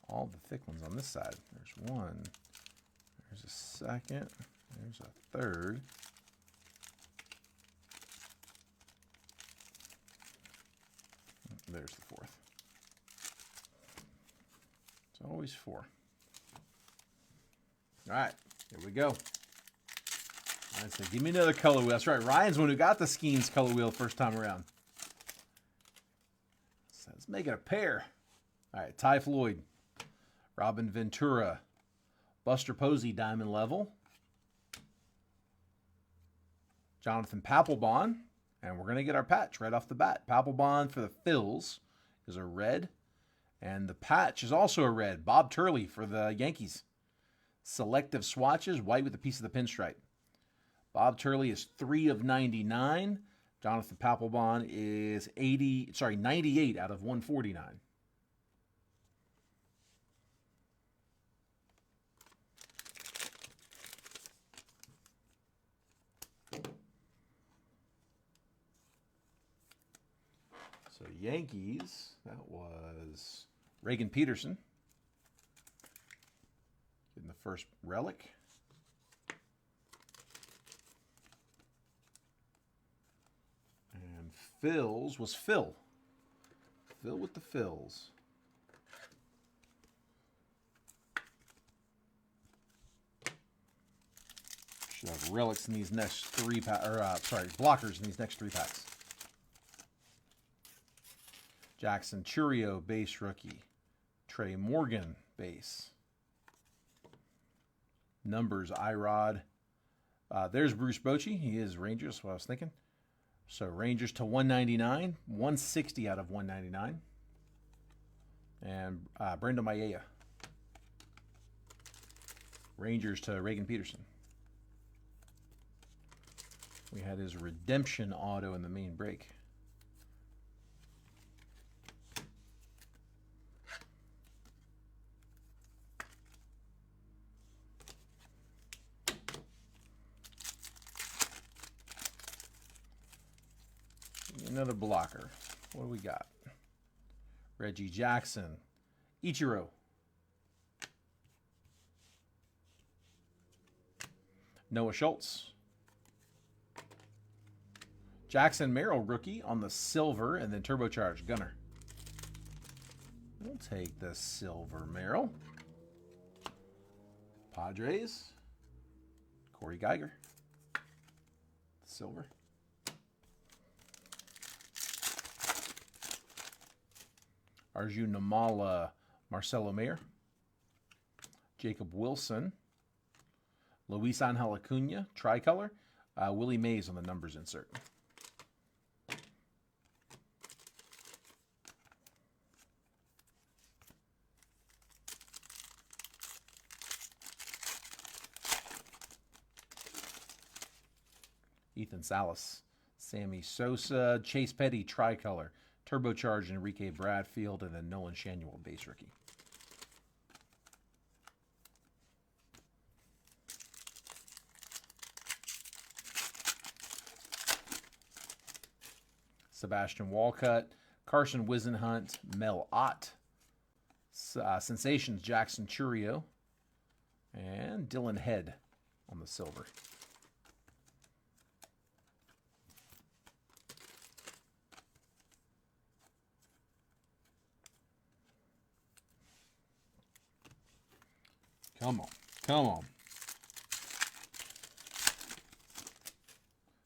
Speaker 1: All the thick ones on this side. There's one. There's a second. There's a third. There's the fourth. It's always 4. All right, here we go. I said, give me another color wheel. That's right. Ryan's the one who got the Skeens color wheel first time around. So let's make it a pair. All right, Ty Floyd, Robin Ventura, Buster Posey diamond level, Jonathan Papelbon, and we're going to get our patch right off the bat. Papelbon for the Phils is a red, and the patch is also a red. Bob Turley for the Yankees. Selective swatches, white with a piece of the pinstripe. Bob Turley is 3 of 99. Jonathan Papelbon is 98 out of 149. So Yankees, that was Reagan Peterson. Getting the first relic. And Phil's was Phil. Phil with the Phils. Should have relics in these next 3 packs, blockers in these next 3 packs. Jackson Churio, base rookie. Trey Morgan, base. Numbers, Irod. There's Bruce Bochy. He is Rangers, that's what I was thinking. So Rangers to 199. 160 out of 199. And Brandon Mayea. Rangers to Reagan Peterson. We had his redemption auto in the main break. Another blocker. What do we got? Reggie Jackson. Ichiro. Noah Schultz. Jackson Merrill, rookie on the silver, and then turbocharged Gunner. We'll take the silver Merrill. Padres. Corey Geiger. Silver. Arjun Namala, Marcelo Mayer. Jacob Wilson. Luis Angel Acuna, tricolor. Willie Mays on the numbers insert. Ethan Salas, Sammy Sosa, Chase Petty, tricolor. Turbocharged Enrique Bradfield, and then Nolan Shanuel, base rookie. Sebastian Walcott, Carson Wisenhunt, Mel Ott, Sensations Jackson Churio, and Dylan Head on the silver. Come on. Come on.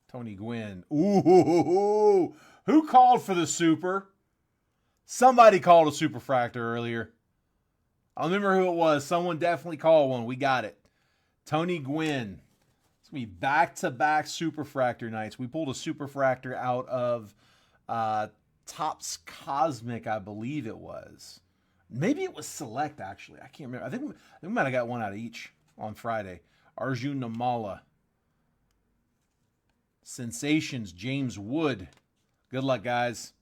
Speaker 1: Tony Gwynn. Ooh. Who called for the super? Somebody called a superfractor earlier. I don't remember who it was. Someone definitely called one. We got it. Tony Gwynn. It's going to be back-to-back superfractor nights. We pulled a superfractor out of Topps Cosmic, I believe it was. Maybe it was Select, actually. I can't remember. I think we might have got one out of each on Friday. Arjun Namala. Sensations, James Wood. Good luck, guys.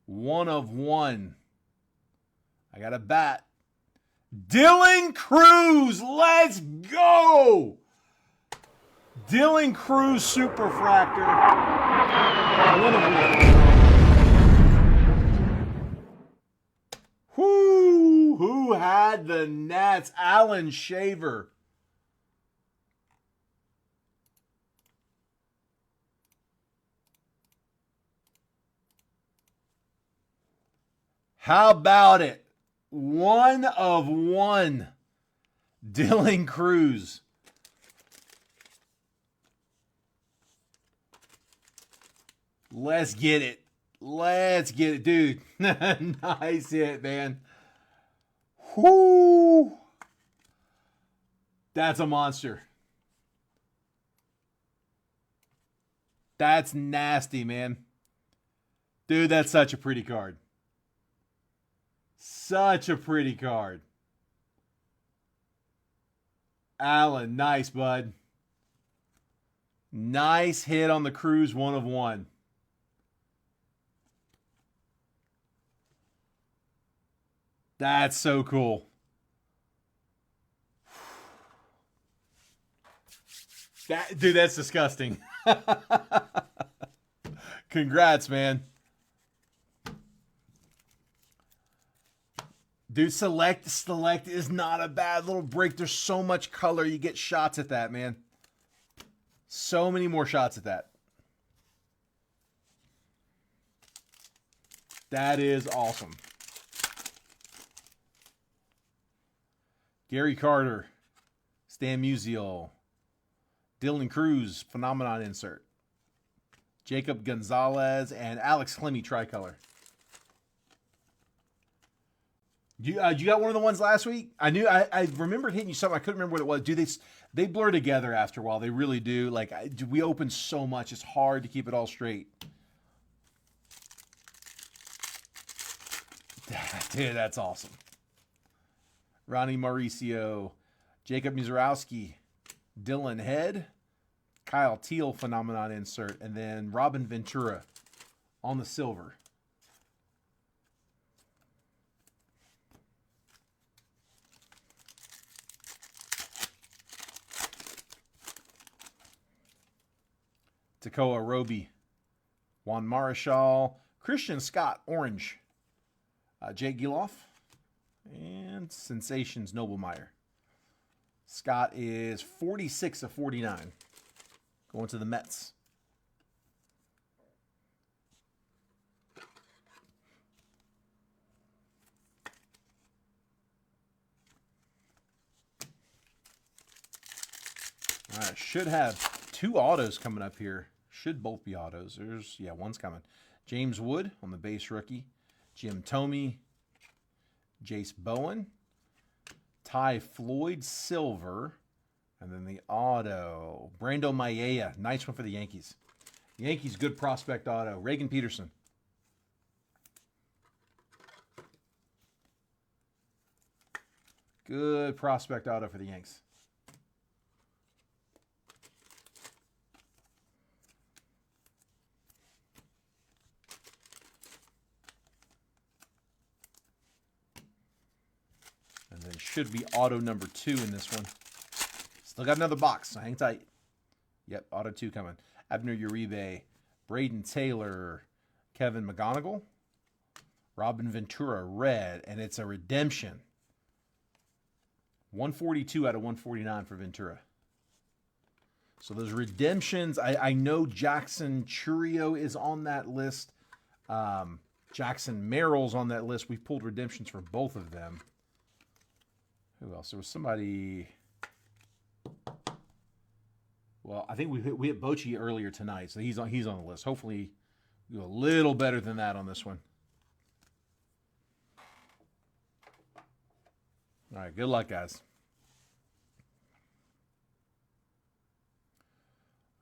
Speaker 1: 1 of 1. I got a bat. Dylan Cruz. Let's go. Dylan Cruz Superfractor. 1 of 1. Who had the Nats? Alan Shaver. How about it? 1 of 1. Dylan Cruz. Let's get it. Let's get it, dude. Nice hit, man. Whoo! That's a monster. That's nasty, man. Dude, that's such a pretty card. Such a pretty card. Allen, nice, bud. Nice hit on the Cruz 1 of 1. That's so cool. Dude, that's disgusting. Congrats, man. Dude, Select is not a bad little break. There's so much color. You get shots at that, man. So many more shots at that. That is awesome. Gary Carter, Stan Musial, Dylan Cruz, Phenomenon insert. Jacob Gonzalez and Alex Clemmy tricolor. You got one of the ones last week? I remembered hitting you something. I couldn't remember what it was. Dude, they blur together after a while. They really do. Like we open so much, it's hard to keep it all straight. Dude, that's awesome. Ronnie Mauricio, Jacob Mizorowski, Dylan Head, Kyle Teal Phenomenon insert, and then Robin Ventura on the silver. Tekoa Roby, Juan Marichal, Christian Scott, orange, Jake Giloff, and Sensations Noblemeyer. Scott is 46 of 49. Going to the Mets. All right, should have 2 autos coming up here. Should both be autos. Yeah, one's coming. James Wood on the base rookie. Jim Thome. Jace Bowen. Ty Floyd silver. And then the auto. Brando Mayea. Nice one for the Yankees. Yankees, good prospect auto. Reagan Peterson. Good prospect auto for the Yanks. And then should be auto number 2 in this one. Still got another box, so hang tight. Yep, auto 2 coming. Abner Uribe, Braden Taylor, Kevin McGonigal, Robin Ventura, red, and it's a redemption. 142 out of 149 for Ventura. So those redemptions, I know Jackson Churio is on that list. Jackson Merrill's on that list. We pulled redemptions for both of them. Who else? There was somebody. Well, I think we hit Bochy earlier tonight, so he's on the list. Hopefully, we'll do a little better than that on this one. All right, good luck, guys.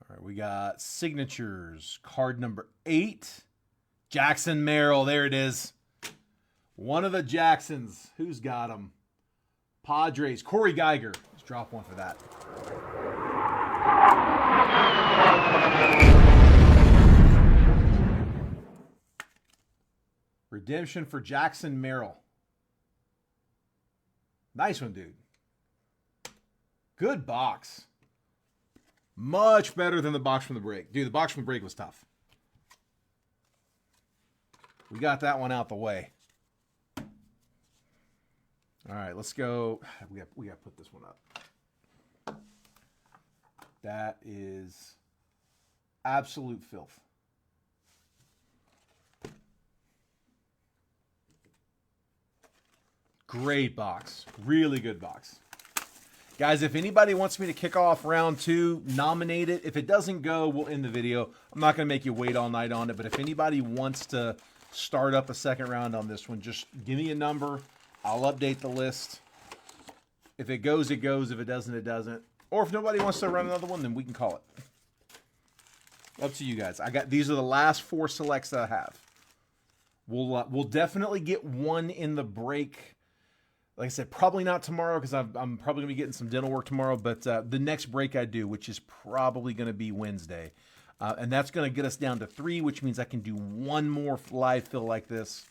Speaker 1: All right, we got signatures. Card number 8, Jackson Merrill. There it is. One of the Jacksons. Who's got him? Padres. Corey Geiger. Let's drop one for that. Redemption for Jackson Merrill. Nice one, dude. Good box. Much better than the box from the break. Dude, the box from the break was tough. We got that one out the way. All right, let's go. We got to put this one up. That is absolute filth. Great box. Really good box. Guys, if anybody wants me to kick off round 2, nominate it. If it doesn't go, we'll end the video. I'm not going to make you wait all night on it, but if anybody wants to start up a second round on this one, just give me a number. I'll update the list. If it goes, it goes. If it doesn't, it doesn't. Or if nobody wants to run another one, then we can call it. Up to you guys. These are the last 4 selects that I have. We'll definitely get one in the break. Like I said, probably not tomorrow because I'm probably going to be getting some dental work tomorrow. But the next break I do, which is probably going to be Wednesday. And that's going to get us down to 3, which means I can do one more live fill like this.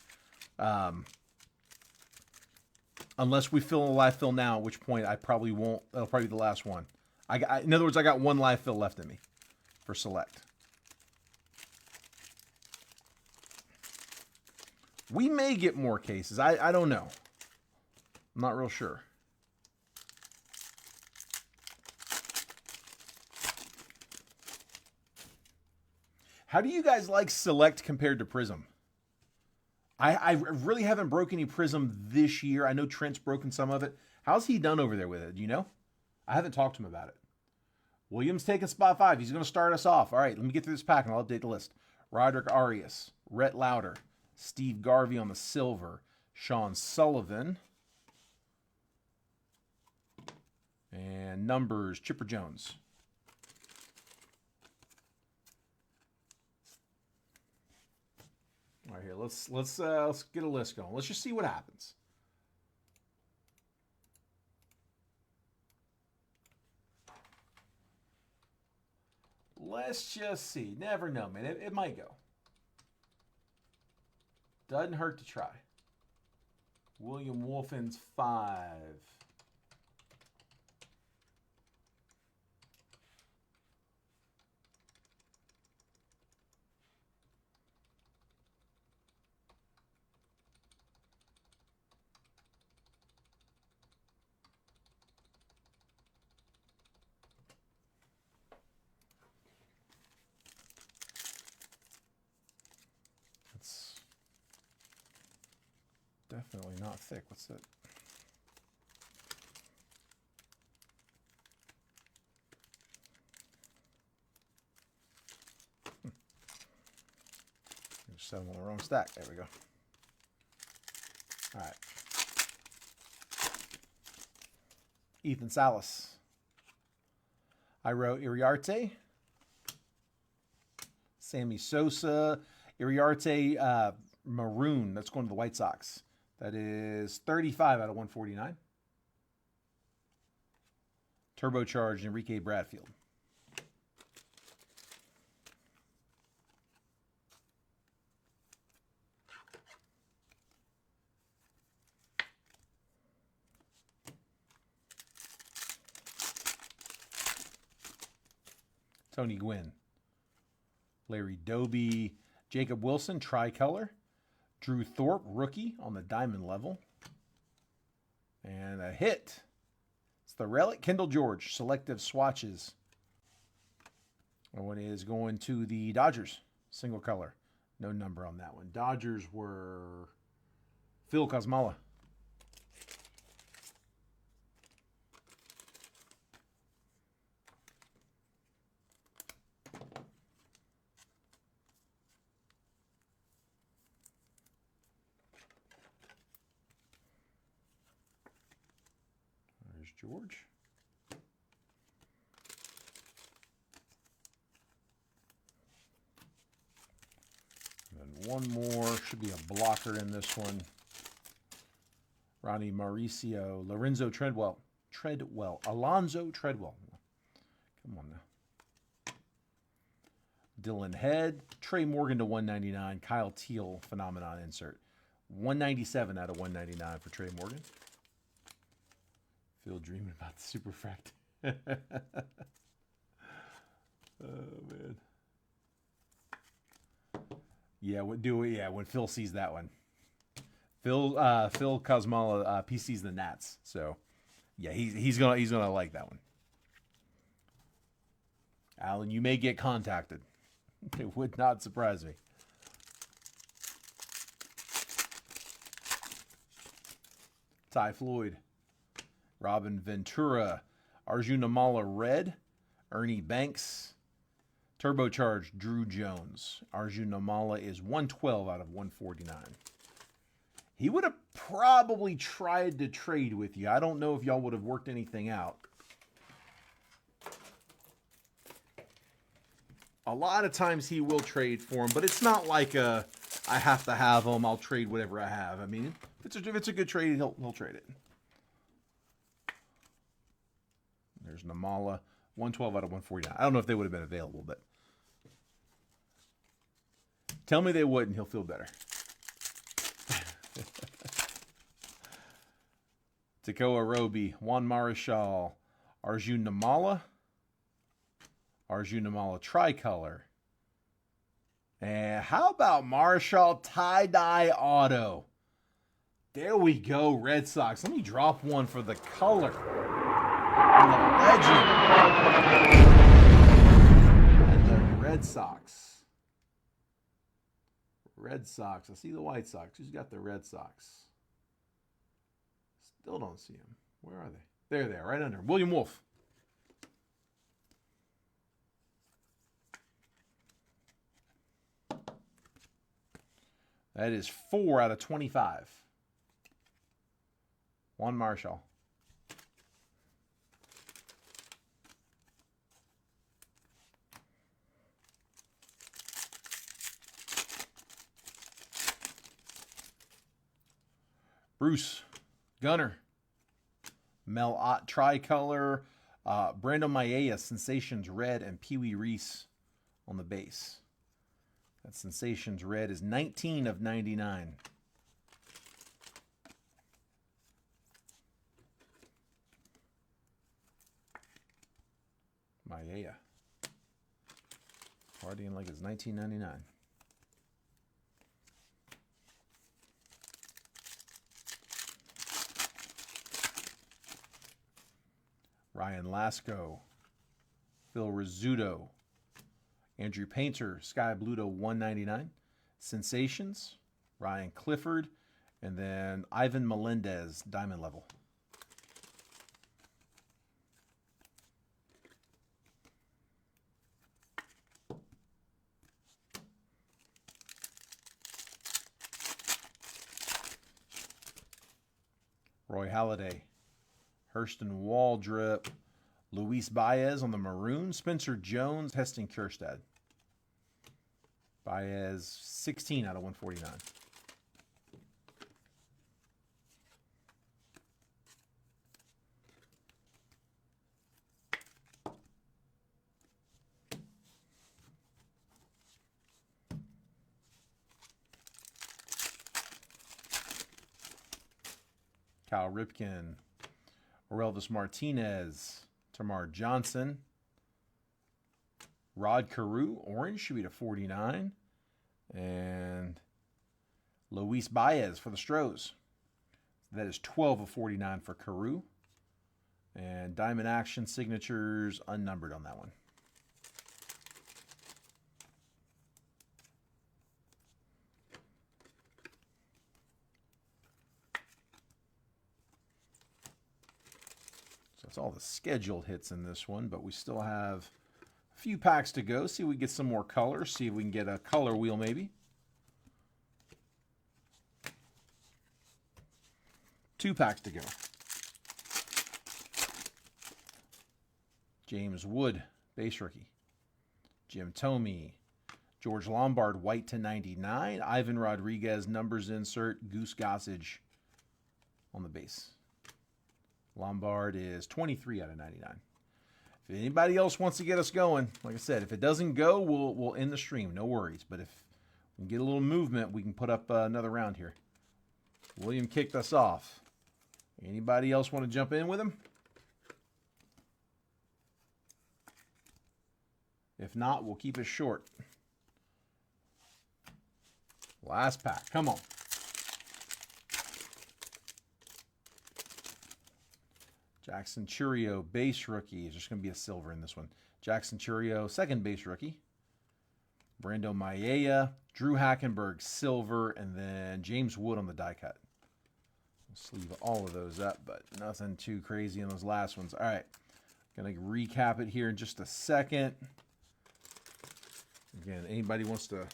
Speaker 1: Unless we fill a live fill now, at which point I probably won't. That'll probably be the last one. In other words, I got one live fill left in me for select. We may get more cases. I don't know. I'm not real sure. How do you guys like Select compared to Prism? I really haven't broken any Prism this year. I know Trent's broken some of it. How's he done over there with it? Do you know? I haven't talked to him about it. Williams taking spot 5. He's going to start us off. All right, let me get through this pack and I'll update the list. Roderick Arias, Rhett Lauder, Steve Garvey on the silver, Sean Sullivan, and numbers, Chipper Jones. All right, here, let's get a list going. Let's just see what happens. Let's just see. Never know, man. It might go. Doesn't hurt to try. William Wolfen's 5. Definitely not thick. What's that? set them on the wrong stack. There we go. All right. Ethan Salas. I wrote Iriarte. Sammy Sosa. Iriarte maroon. That's going to the White Sox. That is 35 out of 149. Turbocharged Enrique Bradfield. Tony Gwynn. Larry Doby. Jacob Wilson, tricolor. Drew Thorpe, rookie on the diamond level. And a hit. It's the relic. Kendall George, selective swatches. That one is going to the Dodgers, single color. No number on that one. Dodgers were Phil Kosmala. There's George. And one more. Should be a blocker in this one. Ronnie Mauricio. Lorenzo Treadwell. Alonzo Treadwell. Come on now. Dylan Head. Trey Morgan to 199. Kyle Teal phenomenon insert. 197 out of 199 for Trey Morgan. Still dreaming about the Superfract. Oh man. Yeah, when Phil sees that one. Phil Kosmala PC's the Nats. So yeah, he's gonna like that one. Alan, you may get contacted. It would not surprise me. Ty Floyd. Robin Ventura. Arjun Namala red. Ernie Banks. Turbocharged Drew Jones. Arjun Namala is 112 out of 149. He would have probably tried to trade with you. I don't know if y'all would have worked anything out. A lot of times he will trade for him, but it's not like I have to have him. I'll trade whatever I have. I mean, if it's a good trade, he'll trade it. There's Namala, 112 out of 149. I don't know if they would have been available, but tell me they would, and he'll feel better. Tekoa Roby, Juan Marichal, Arjun Namala tricolor. And how about Marichal tie-dye auto? There we go, Red Sox. Let me drop one for the color. And the legend. And the Red Sox. Red Sox. I see the White Sox. Who's got the Red Sox? Still don't see them. Where are they? There they are, right under him. William Wolf. That is 4 out of 25. Juan Marichal. Bruce Gunner. Mel Ott tricolor. Brando Maella, Sensations red, and Pee Wee Reese on the base. That Sensations red is 19 of 99. Maella. Partying like it's 1999. Ryan Lasco. Phil Rizzuto. Andrew Painter, Sky Blue to 199. Sensations, Ryan Clifford, and then Ivan Melendez, diamond level. Roy Halladay, Hurston Waldrop, Luis Baez on the maroon, Spencer Jones, Heston Kjerstad. Baez, 16 out of 149. Kyle Ripken, Orelvis Martinez, Tamar Johnson, Rod Carew, orange, should be to 49, and Luis Baez for the Stros. That is 12 of 49 for Carew, and Diamond Action signatures unnumbered on that one. That's all the scheduled hits in this one, but we still have a few packs to go. See if we get some more colors. See if we can get a color wheel maybe. 2 packs to go. James Wood, base rookie. Jim Thome. George Lombard, white to 99. Ivan Rodriguez, numbers insert. Goose Gossage on the base. Lombard is 23 out of 99. If anybody else wants to get us going, like I said, if it doesn't go, we'll end the stream. No worries. But if we can get a little movement, we can put up another round here. William kicked us off. Anybody else want to jump in with him? If not, we'll keep it short. Last pack. Come on. Jackson Churio, base rookie. There's just going to be a silver in this one. Jackson Churio, second base rookie. Brando Maella, Drew Hackenberg, silver, and then James Wood on the die cut. We'll sleeve all of those up, but nothing too crazy in those last ones. All right, going to recap it here in just a second. Again, anybody wants to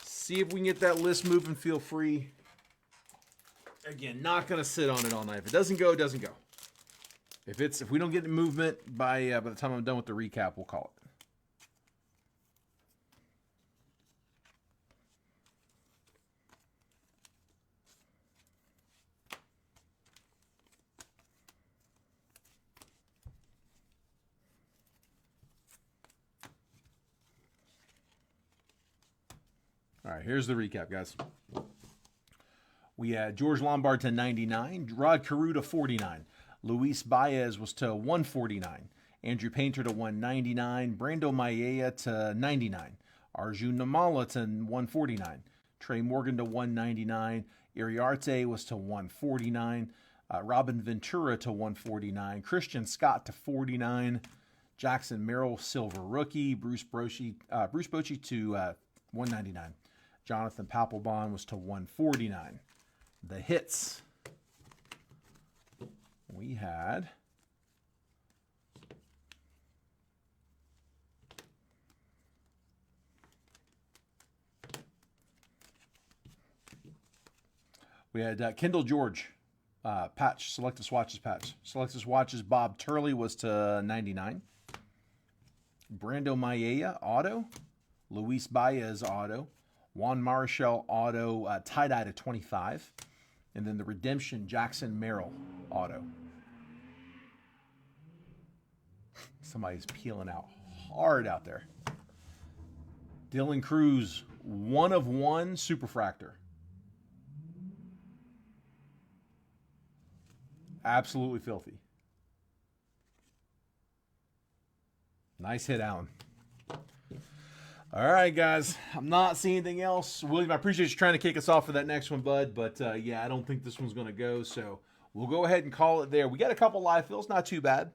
Speaker 1: see if we can get that list moving, feel free. Again, not going to sit on it all night. If it doesn't go, it doesn't go. If we don't get the movement by the time I'm done with the recap, we'll call it. All right, here's the recap, guys. We had George Lombard to 99, Rod Carew to 49. Luis Baez was to 149. Andrew Painter to 199. Brando Maella to 99. Arjun Namala to 149. Trey Morgan to 199. Iriarte was to 149. Robin Ventura to 149. Christian Scott to 49. Jackson Merrill, silver rookie. Bruce Bochy to 199. Jonathan Papelbon was to 149. The hits. We had Kendall George patch, Selected Swatches patch. Selected Swatches Bob Turley was to 99. Brando Maella auto. Luis Baez auto. Juan Marichal auto tie-dye to 25. And then the Redemption Jackson Merrill auto. Somebody's peeling out hard out there. Dylan Cruz, 1 of 1 Superfractor. Absolutely filthy. Nice hit, Alan. All right, guys. I'm not seeing anything else. William, I appreciate you trying to kick us off for that next one, bud. But, yeah, I don't think this one's going to go. So we'll go ahead and call it there. We got a couple live fills. Not too bad.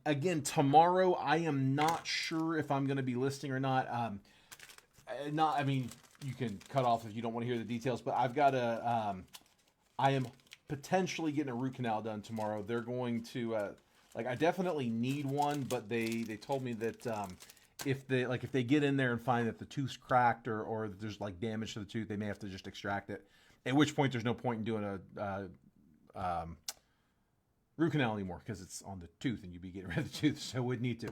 Speaker 1: Again, tomorrow, I am not sure if I'm going to be listing or not. I mean, you can cut off if you don't want to hear the details. But I've got I am potentially getting a root canal done tomorrow. They're going to, I definitely need one. But they told me that if they get in there and find that the tooth's cracked or there's damage to the tooth, they may have to just extract it. At which point there's no point in doing root canal anymore because it's on the tooth and you'd be getting rid of the tooth, so would need to.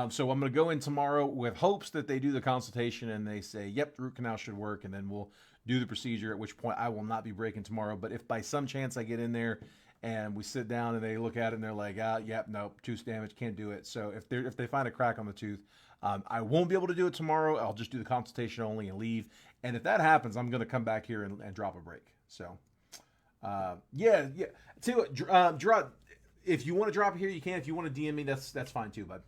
Speaker 1: So I'm going to go in tomorrow with hopes that they do the consultation and they say, yep, the root canal should work, and then we'll do the procedure, at which point I will not be breaking tomorrow. But if by some chance I get in there and we sit down and they look at it and they're like, yep, nope, tooth damage, can't do it. So if they find a crack on the tooth, I won't be able to do it tomorrow. I'll just do the consultation only and leave. And if that happens, I'm going to come back here and drop a break. So, yeah. Tell you what, drop. If you want to drop it here, you can. If you want to DM me, that's fine too, bud.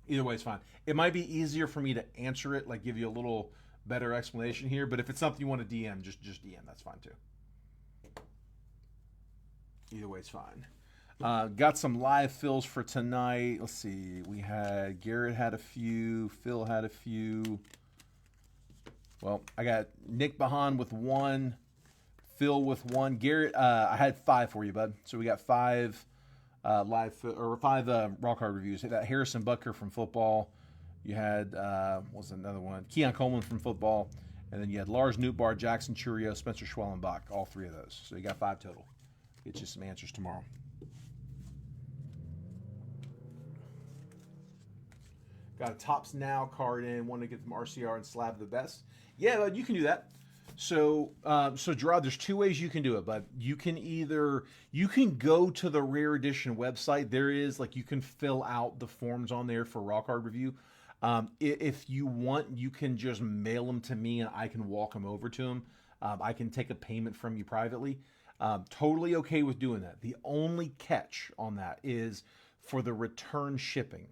Speaker 1: Either way is fine. It might be easier for me to answer it, like give you a little better explanation here. But if it's something you want to DM, just DM. That's fine too. Either way is fine. Got some live fills for tonight. Let's see. We had Garrett had a few. Phil had a few. Well, I got Nick Bahan with one. Phil with one. Garrett, I had 5 for you, bud. So we got 5 live or 5 raw card reviews. You got Harrison Butker from football. You had what was another one? Keon Coleman from football, and then you had Lars Nootbaar, Jackson Churio, Spencer Schwellenbach. All 3 of those. So you got 5 total. Get you some answers tomorrow. Got a Tops Now card in. Want to get them RCR and slab the best. Yeah, bud, you can do that. So Gerard, there's 2 ways you can do it, but you can go to the Rare Edition website. There is, like, you can fill out the forms on there for raw card review. If you want, you can just mail them to me and I can walk them over to them. I can take a payment from you privately. Totally okay with doing that. The only catch on that is for the return shipping.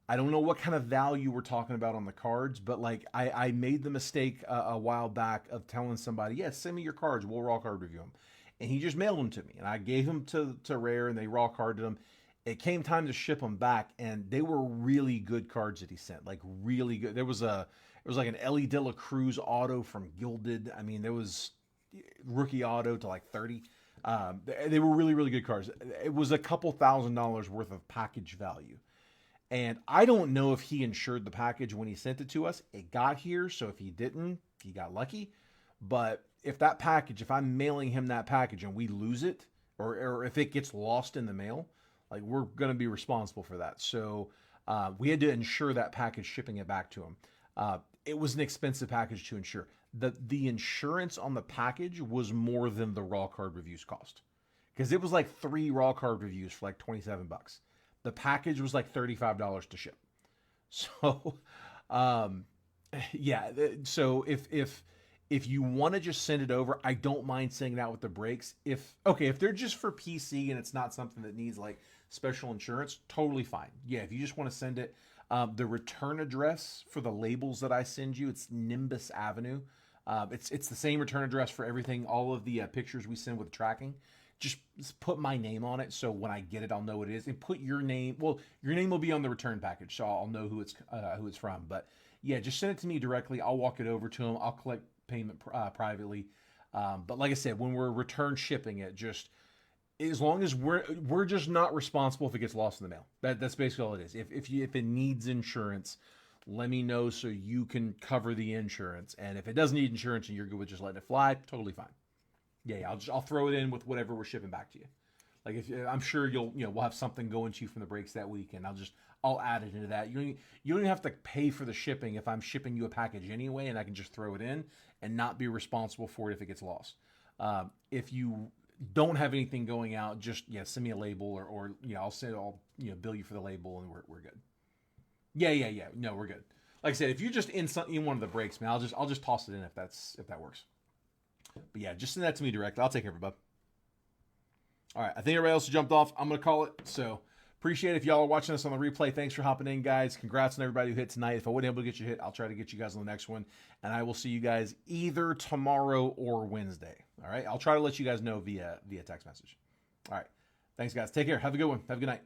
Speaker 1: I don't know what kind of value we're talking about on the cards, but like I made the mistake a while back of telling somebody, yeah, send me your cards, we'll raw card review them. And he just mailed them to me. And I gave them to Rare and they raw carded them. It came time to ship them back, and they were really good cards that he sent, like really good. It was like an Ellie De La Cruz auto from Gilded. I mean, there was rookie auto to like 30. They were really, really good cards. It was a couple $1,000s worth of package value. And I don't know if he insured the package when he sent it to us. It got here, so if he didn't, he got lucky. But if I'm mailing him that package and we lose it, or if it gets lost in the mail, like, we're going to be responsible for that. So we had to insure that package, shipping it back to him. It was an expensive package to insure. The insurance on the package was more than the raw card reviews cost, because it was like 3 raw card reviews for like $27. The package was like $35 to ship. So, yeah. So if you want to just send it over, I don't mind sending it out with the breaks. If they're just for PC and it's not something that needs like special insurance, totally fine. Yeah, if you just want to send it, the return address for the labels that I send you, it's Nimbus Avenue. It's the same return address for everything. All of the pictures we send with tracking. Just put my name on it, so when I get it, I'll know what it is. And put your name. Well, your name will be on the return package, so I'll know who it's from. But yeah, just send it to me directly. I'll walk it over to him. I'll collect payment privately. But like I said, when we're return shipping it, just as long as we're just not responsible if it gets lost in the mail. That's basically all it is. If it needs insurance, let me know so you can cover the insurance. And if it doesn't need insurance and you're good with just letting it fly, totally fine. Yeah, I'll throw it in with whatever we're shipping back to you. Like, I'm sure we'll have something going to you from the breaks that week, and I'll add it into that. You don't even have to pay for the shipping if I'm shipping you a package anyway, and I can just throw it in and not be responsible for it if it gets lost. If you don't have anything going out, just send me a label or I'll bill you for the label, and we're good. Yeah. No, we're good. Like I said, if you're just in one of the breaks, man, I'll just toss it in if that works. But yeah, just send that to me directly. I'll take care of it, bud. All right, I think everybody else jumped off. I'm going to call it. So appreciate it if y'all are watching us on the replay. Thanks for hopping in, guys. Congrats on everybody who hit tonight. If I wasn't able to get you hit, I'll try to get you guys on the next one. And I will see you guys either tomorrow or Wednesday. All right, I'll try to let you guys know via text message. All right, thanks, guys. Take care. Have a good one. Have a good night.